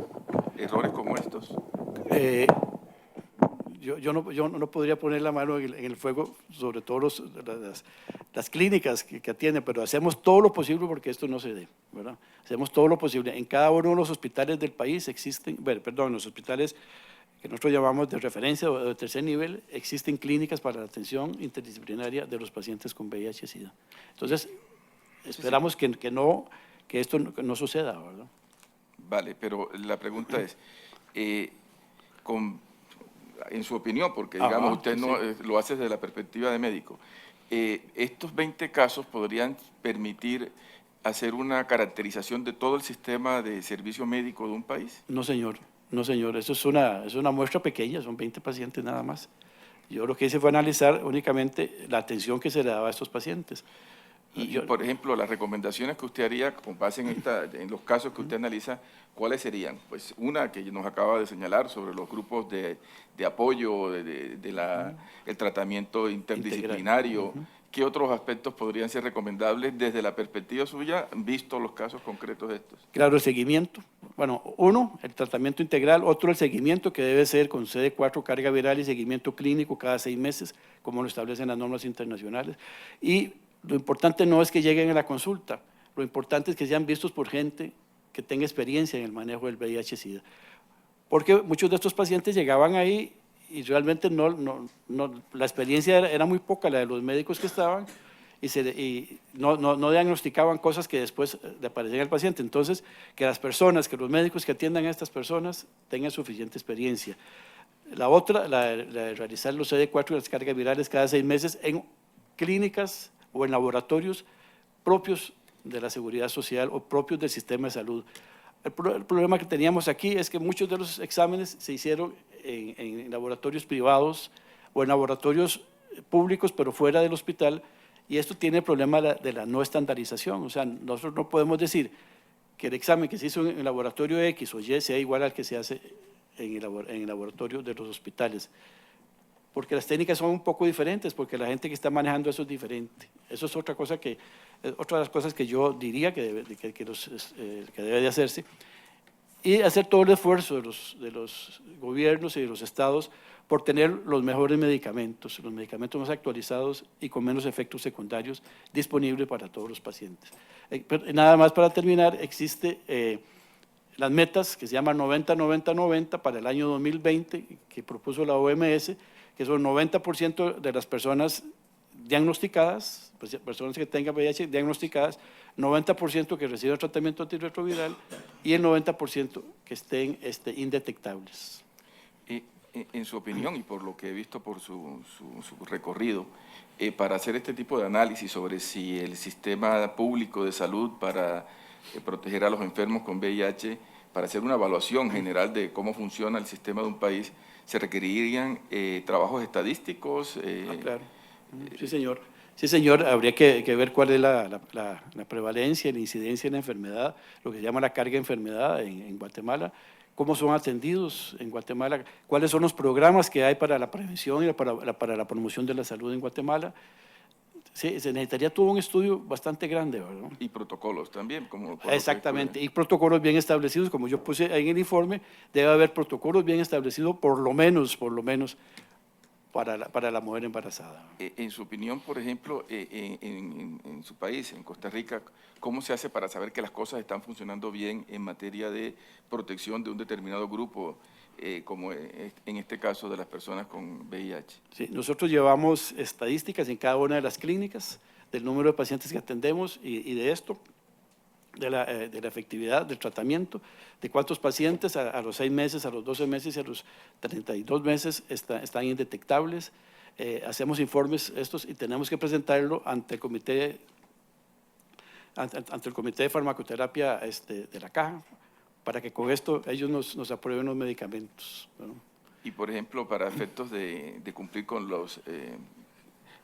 Speaker 11: ¿Errores como estos?
Speaker 4: Yo no podría poner la mano en el fuego sobre todo las clínicas que atienden, pero hacemos todo lo posible porque esto no se dé, ¿verdad? Hacemos todo lo posible. En cada uno de los hospitales del país existen, los hospitales que nosotros llamamos de referencia o de tercer nivel, existen clínicas para la atención interdisciplinaria de los pacientes con VIH-Sida. Entonces, esperamos que esto no suceda, ¿verdad?
Speaker 11: Vale, pero la pregunta es, en su opinión, porque digamos usted no lo hace desde la perspectiva de médico, ¿estos 20 casos podrían permitir hacer una caracterización de todo el sistema de servicio médico de un país?
Speaker 4: No, señor. Eso es una muestra pequeña, son 20 pacientes nada más. Yo lo que hice fue analizar únicamente la atención que se le daba a estos pacientes.
Speaker 11: Y, por ejemplo, las recomendaciones que usted haría con base en los casos que usted analiza, ¿cuáles serían? Pues una que nos acaba de señalar sobre los grupos de apoyo, el tratamiento interdisciplinario. ¿Qué otros aspectos podrían ser recomendables desde la perspectiva suya, visto los casos concretos de estos?
Speaker 4: Claro, el seguimiento. Bueno, uno, el tratamiento integral, otro, el seguimiento que debe ser con CD4, carga viral y seguimiento clínico cada 6 meses, como lo establecen las normas internacionales. Y lo importante no es que lleguen a la consulta, lo importante es que sean vistos por gente que tenga experiencia en el manejo del VIH-Sida. Porque muchos de estos pacientes llegaban ahí y realmente la experiencia era muy poca, la de los médicos que estaban, y no diagnosticaban cosas que después le aparecían al paciente. Entonces, que los médicos que atiendan a estas personas tengan suficiente experiencia. La otra, la de realizar los CD4 y las cargas virales cada 6 meses en clínicas o en laboratorios propios de la seguridad social o propios del sistema de salud. El problema que teníamos aquí es que muchos de los exámenes se hicieron en laboratorios privados o en laboratorios públicos, pero fuera del hospital, y esto tiene el problema de la no estandarización. O sea, nosotros no podemos decir que el examen que se hizo en el laboratorio X o Y sea igual al que se hace en el laboratorio de los hospitales, porque las técnicas son un poco diferentes, porque la gente que está manejando eso es diferente. Eso es otra cosa otra de las cosas que yo diría que debe de hacerse, y hacer todo el esfuerzo de los gobiernos y de los estados por tener los mejores medicamentos, los medicamentos más actualizados y con menos efectos secundarios disponibles para todos los pacientes. Nada más para terminar, existe las metas que se llaman 90-90-90 para el año 2020, que propuso la OMS, que son 90% de las personas diagnosticadas, personas que tengan VIH diagnosticadas, 90% que reciban tratamiento antirretroviral y el 90% que estén indetectables.
Speaker 11: En su opinión, y por lo que he visto por su recorrido, para hacer este tipo de análisis sobre si el sistema público de salud para proteger a los enfermos con VIH, para hacer una evaluación general de cómo funciona el sistema de un país, ¿se requerirían trabajos estadísticos?
Speaker 4: Claro. Sí, señor. Sí, señor, habría que ver cuál es la prevalencia, la incidencia de la enfermedad, lo que se llama la carga de enfermedad en Guatemala, cómo son atendidos en Guatemala, cuáles son los programas que hay para la prevención y para la promoción de la salud en Guatemala. Sí, se necesitaría todo un estudio bastante grande, ¿verdad?
Speaker 11: Y protocolos también.
Speaker 4: Exactamente, y protocolos bien establecidos, como yo puse ahí en el informe, debe haber protocolos bien establecidos, por lo menos, para la mujer embarazada.
Speaker 11: En su opinión, por ejemplo, en su país, en Costa Rica, ¿cómo se hace para saber que las cosas están funcionando bien en materia de protección de un determinado grupo, como en este caso de las personas con VIH?
Speaker 4: Sí, nosotros llevamos estadísticas en cada una de las clínicas del número de pacientes que atendemos y de esto, de la efectividad del tratamiento, de cuántos pacientes a los 6 meses, a los 12 meses y a los 32 meses están indetectables. Hacemos informes estos y tenemos que presentarlo ante el comité de farmacoterapia de la Caja, para que con esto ellos nos aprueben los medicamentos, ¿no?
Speaker 11: Y, por ejemplo, para efectos de cumplir con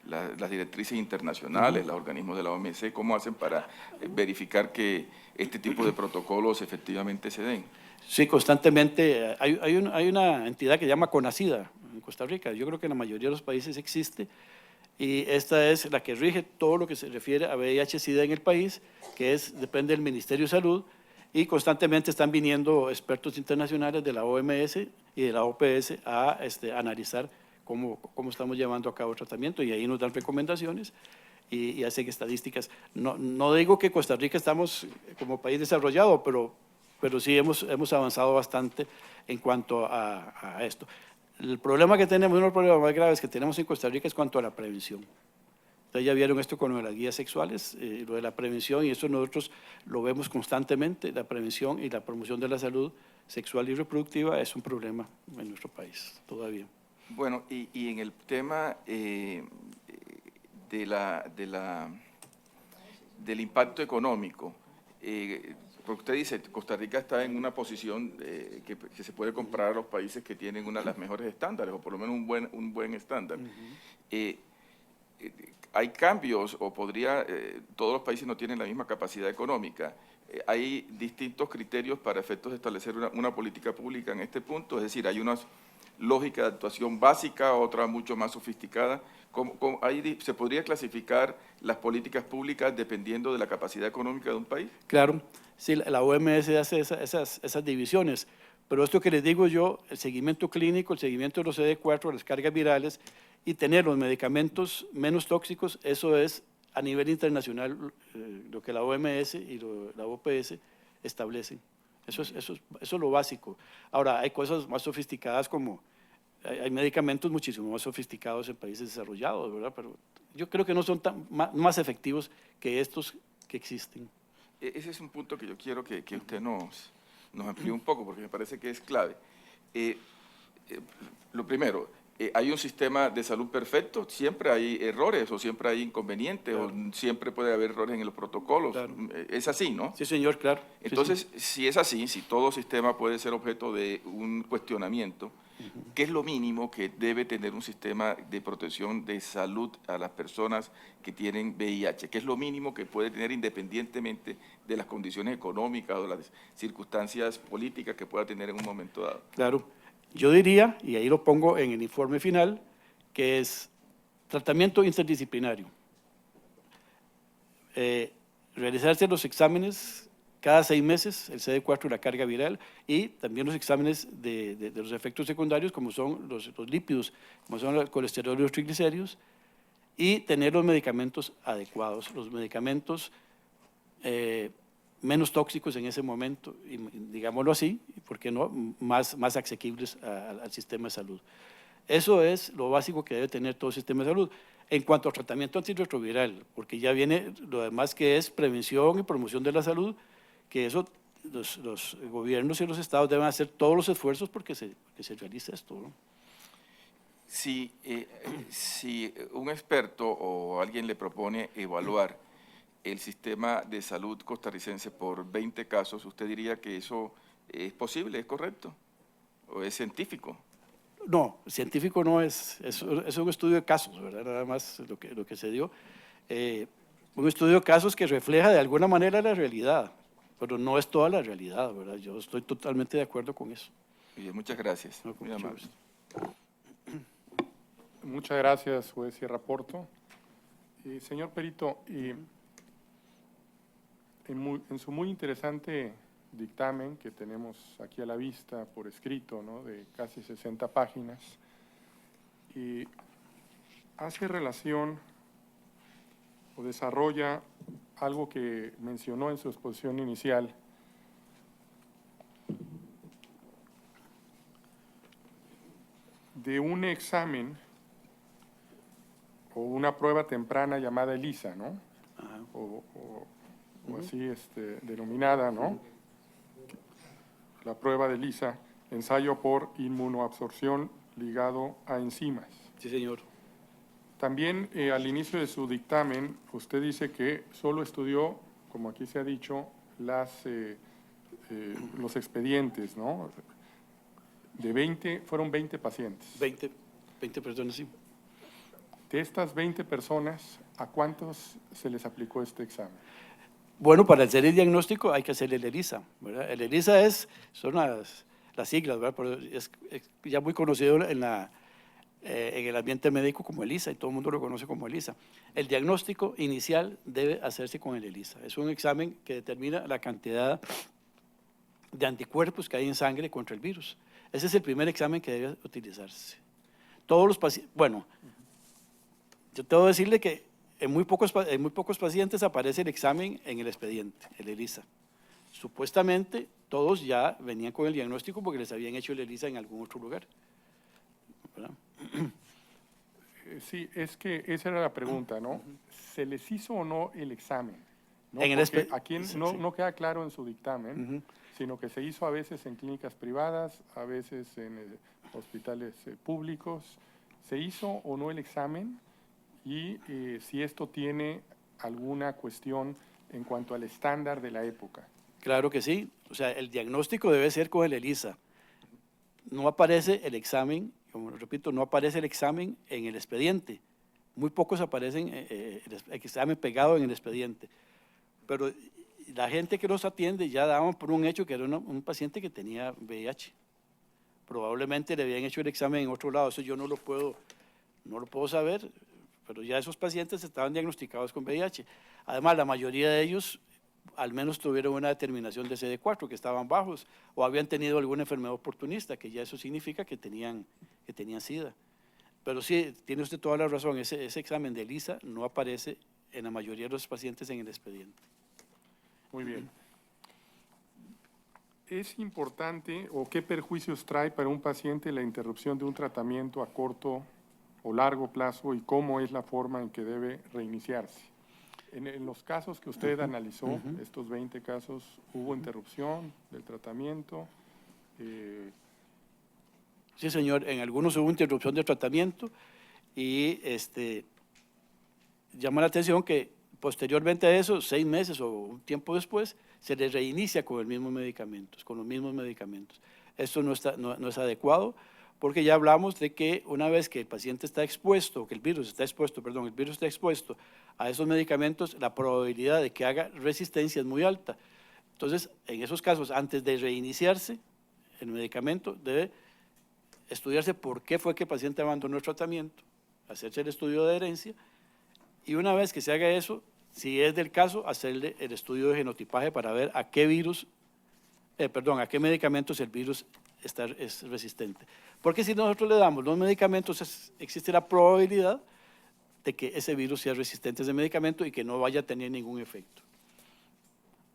Speaker 11: las directrices internacionales, los organismos de la OMS, ¿cómo hacen para verificar que este tipo de protocolos efectivamente se den?
Speaker 4: Sí, constantemente. Hay una entidad que se llama CONACIDA en Costa Rica. Yo creo que en la mayoría de los países existe, y esta es la que rige todo lo que se refiere a VIH-Sida en el país, que depende del Ministerio de Salud, y constantemente están viniendo expertos internacionales de la OMS y de la OPS a analizar cómo estamos llevando a cabo el tratamiento, y ahí nos dan recomendaciones y hacen estadísticas. No digo que Costa Rica estamos como país desarrollado, pero sí hemos avanzado bastante en cuanto a esto. El problema que tenemos, uno de los problemas más graves que tenemos en Costa Rica es cuanto a la prevención. Ustedes ya vieron esto con lo de las guías sexuales, lo de la prevención, y eso nosotros lo vemos constantemente. La prevención y la promoción de la salud sexual y reproductiva es un problema en nuestro país todavía.
Speaker 11: Bueno, y en el tema del impacto económico, porque usted dice, Costa Rica está en una posición que se puede comparar a los países que tienen una de las mejores estándares, o por lo menos un buen estándar. hay cambios, o podría, todos los países no tienen la misma capacidad económica. Hay distintos criterios para efectos de establecer una política pública en este punto, es decir, hay una lógica de actuación básica, otra mucho más sofisticada. Ahí se podría clasificar las políticas públicas dependiendo de la capacidad económica de un país?
Speaker 4: Claro, sí, la OMS hace esas divisiones, pero esto que les digo yo, el seguimiento clínico, el seguimiento de los CD4, las cargas virales y tener los medicamentos menos tóxicos, eso es a nivel internacional lo que la OMS y la OPS establecen. Eso es lo básico. Ahora, hay cosas más sofisticadas como, hay medicamentos muchísimo más sofisticados en países desarrollados, ¿verdad? Pero yo creo que no son más efectivos que estos que existen.
Speaker 11: Ese es un punto que yo quiero que usted nos amplíe un poco, porque me parece que es clave. Lo primero, ¿hay un sistema de salud perfecto? ¿Siempre hay errores o siempre hay inconvenientes? Claro. ¿O siempre puede haber errores en los protocolos? Claro. Es así, ¿no?
Speaker 4: Sí, señor, claro.
Speaker 11: Entonces,
Speaker 4: sí.
Speaker 11: Si es así, si todo sistema puede ser objeto de un cuestionamiento, ¿qué es lo mínimo que debe tener un sistema de protección de salud a las personas que tienen VIH? ¿Qué es lo mínimo que puede tener independientemente de las condiciones económicas o las circunstancias políticas que pueda tener en un momento dado?
Speaker 4: Claro. Yo diría, y ahí lo pongo en el informe final, que es tratamiento interdisciplinario. Realizarse los exámenes cada 6 meses, el CD4 y la carga viral, y también los exámenes de los efectos secundarios, como son los lípidos, como son el colesterol y los triglicéridos, y tener los medicamentos adecuados, los medicamentos menos tóxicos en ese momento, y digámoslo así, ¿por qué no?, más asequibles al sistema de salud. Eso es lo básico que debe tener todo el sistema de salud. En cuanto al tratamiento antirretroviral, porque ya viene lo demás que es prevención y promoción de la salud, que eso los gobiernos y los estados deben hacer todos los esfuerzos porque se realice esto, ¿no?
Speaker 11: Si un experto o alguien le propone evaluar el sistema de salud costarricense por 20 casos, ¿usted diría que eso es posible, es correcto? ¿O es científico?
Speaker 4: No, científico no es un estudio de casos, ¿verdad? Nada más lo que se dio. Un estudio de casos que refleja de alguna manera la realidad, pero no es toda la realidad, ¿verdad? Yo estoy totalmente de acuerdo con eso.
Speaker 11: Bien, muchas gracias.
Speaker 4: No,
Speaker 11: muy amable.
Speaker 2: Muchas gracias, juez Sierra Porto. Señor Perito, en su muy interesante dictamen que tenemos aquí a la vista por escrito, ¿no?, de casi 60 páginas, hace relación o desarrolla algo que mencionó en su exposición inicial, de un examen o una prueba temprana llamada ELISA, ¿no? O así denominada, ¿no? La prueba de ELISA, ensayo por inmunoabsorción ligado a enzimas.
Speaker 4: Sí, señor.
Speaker 2: También al inicio de su dictamen, usted dice que solo estudió, como aquí se ha dicho, los expedientes, ¿no? Fueron 20 pacientes.
Speaker 4: 20 personas, sí.
Speaker 2: De estas 20 personas, ¿a cuántos se les aplicó este examen?
Speaker 4: Bueno, para hacer el diagnóstico hay que hacer el ELISA, ¿verdad? El ELISA son las siglas, ¿verdad? Pero es ya muy conocido en el ambiente médico como ELISA, y todo el mundo lo conoce como ELISA. El diagnóstico inicial debe hacerse con el ELISA. Es un examen que determina la cantidad de anticuerpos que hay en sangre contra el virus. Ese es el primer examen que debe utilizarse. Todos los pacientes, bueno, yo tengo que decirle que en muy pocos pacientes aparece el examen en el expediente, el ELISA. Supuestamente todos ya venían con el diagnóstico porque les habían hecho el ELISA en algún otro lugar, ¿verdad?
Speaker 2: Sí, es que esa era la pregunta, ¿no? ¿Se les hizo o no el examen? ¿No?
Speaker 4: En el
Speaker 2: Porque aquí no queda claro en su dictamen, sino que se hizo a veces en clínicas privadas, a veces en hospitales públicos. ¿Se hizo o no el examen? Y si esto tiene alguna cuestión en cuanto al estándar de la época.
Speaker 4: Claro que sí. O sea, el diagnóstico debe ser con el ELISA. No aparece el examen, como repito, no aparece el examen en el expediente. Muy pocos aparecen el examen pegado en el expediente. Pero la gente que los atiende ya daban por un hecho que era un paciente que tenía VIH. Probablemente le habían hecho el examen en otro lado, eso yo no lo puedo saber, pero ya esos pacientes estaban diagnosticados con VIH. Además, la mayoría de ellos al menos tuvieron una determinación de CD4, que estaban bajos, o habían tenido alguna enfermedad oportunista, que ya eso significa que tenían SIDA. Pero sí, tiene usted toda la razón, ese examen de ELISA no aparece en la mayoría de los pacientes en el expediente.
Speaker 2: Muy bien. ¿Es importante o qué perjuicios trae para un paciente la interrupción de un tratamiento a corto o largo plazo y cómo es la forma en que debe reiniciarse? En los casos que usted analizó, estos 20 casos, ¿hubo interrupción del tratamiento?
Speaker 4: Sí, señor, en algunos hubo interrupción del tratamiento y llama la atención que posteriormente a eso, 6 meses o un tiempo después, se les reinicia con los mismos medicamentos. Esto no es adecuado, porque ya hablamos de que una vez que el paciente está expuesto, que el virus está expuesto a esos medicamentos, la probabilidad de que haga resistencia es muy alta. Entonces, en esos casos, antes de reiniciarse el medicamento, debe estudiarse por qué fue que el paciente abandonó el tratamiento, hacerse el estudio de adherencia, y una vez que se haga eso, si es del caso, hacerle el estudio de genotipaje para ver a qué medicamentos el virus es resistente. Porque si nosotros le damos los medicamentos, existe la probabilidad de que ese virus sea resistente a ese medicamento y que no vaya a tener ningún efecto.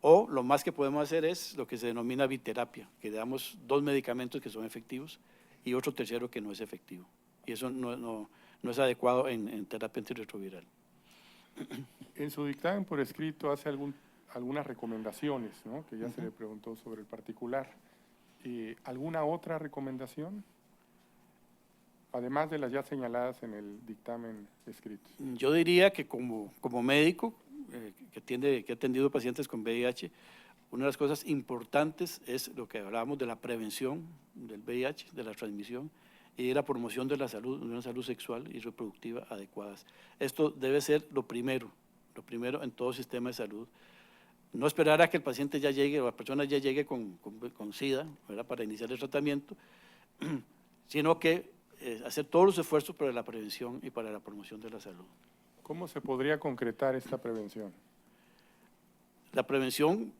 Speaker 4: O lo más que podemos hacer es lo que se denomina biterapia, que le damos 2 medicamentos que son efectivos y otro tercero que no es efectivo. Y eso no es adecuado en terapia antirretroviral.
Speaker 2: En su dictamen por escrito hace algunas recomendaciones, ¿no?, que ya se le preguntó sobre el particular. ¿Alguna otra recomendación? Además de las ya señaladas en el dictamen escrito.
Speaker 4: Yo diría que como médico que ha atendido pacientes con VIH, una de las cosas importantes es lo que hablábamos de la prevención del VIH, de la transmisión, y de la promoción de la salud, de una salud sexual y reproductiva adecuadas. Esto debe ser lo primero en todo sistema de salud. No esperar a que el paciente ya llegue o la persona ya llegue con SIDA, ¿verdad?, para iniciar el tratamiento, sino que hacer todos los esfuerzos para la prevención y para la promoción de la salud.
Speaker 2: ¿Cómo se podría concretar esta prevención?
Speaker 4: La prevención,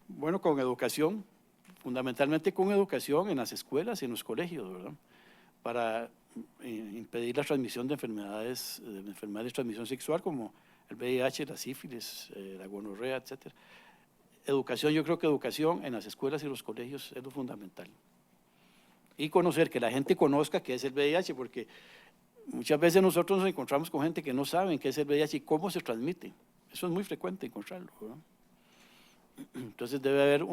Speaker 4: bueno, con educación, fundamentalmente con educación en las escuelas y en los colegios, ¿verdad?, para impedir la transmisión de enfermedades de transmisión sexual como el VIH, la sífilis, la gonorrea, etc. Educación, yo creo que educación en las escuelas y los colegios es lo fundamental. Y conocer, que la gente conozca qué es el VIH, porque muchas veces nosotros nos encontramos con gente que no sabe qué es el VIH y cómo se transmite. Eso es muy frecuente encontrarlo, ¿verdad? Entonces debe haber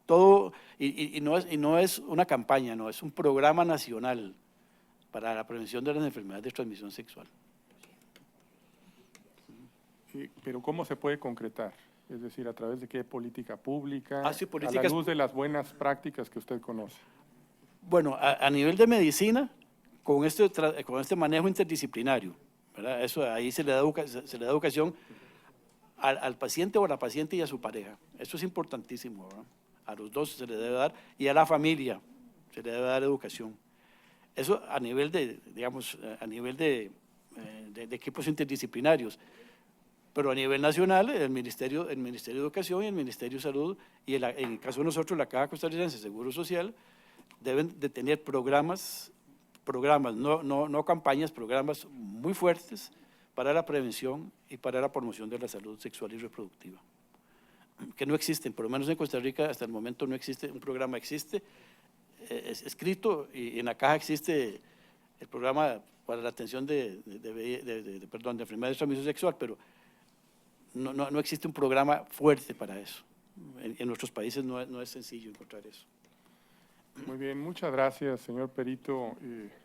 Speaker 4: no es una campaña, no, es un programa nacional para la prevención de las enfermedades de transmisión sexual.
Speaker 2: Pero ¿cómo se puede concretar? Es decir, ¿a través de qué política pública?
Speaker 4: Sí,
Speaker 2: a la luz de las buenas prácticas que usted conoce.
Speaker 4: Bueno, a nivel de medicina, con este manejo interdisciplinario, ¿verdad? Eso, ahí se le da educación al paciente o a la paciente y a su pareja. Eso es importantísimo, ¿verdad? A los dos se le debe dar, y a la familia se le debe dar educación. Eso a nivel de equipos interdisciplinarios. Pero a nivel nacional, el Ministerio de Educación y el Ministerio de Salud, y en el caso de nosotros, la Caja Costarricense de Seguro Social, deben de tener programas, no campañas, programas muy fuertes para la prevención y para la promoción de la salud sexual y reproductiva, que no existen, por lo menos en Costa Rica hasta el momento no existe un programa. Existe escrito, y en la Caja existe el programa para la atención de enfermedades de transmisión sexual, pero no existe un programa fuerte para eso. En nuestros países no es sencillo encontrar eso.
Speaker 2: Muy bien, muchas gracias, señor perito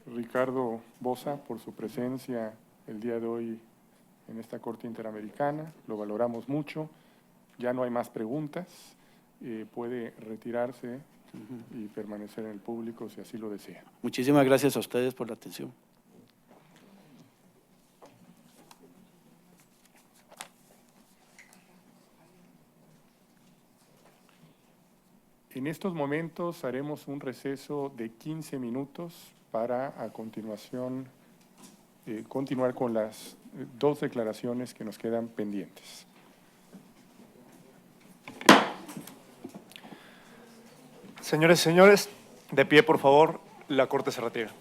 Speaker 2: Ricardo Bosa, por su presencia el día de hoy en esta Corte Interamericana. Lo valoramos mucho. Ya no hay más preguntas. Puede retirarse y permanecer en el público si así lo desea.
Speaker 4: Muchísimas gracias a ustedes por la atención.
Speaker 2: En estos momentos haremos un receso de 15 minutos para a continuación continuar con las dos declaraciones que nos quedan pendientes.
Speaker 12: Señores y señores, de pie, por favor, la Corte se retira.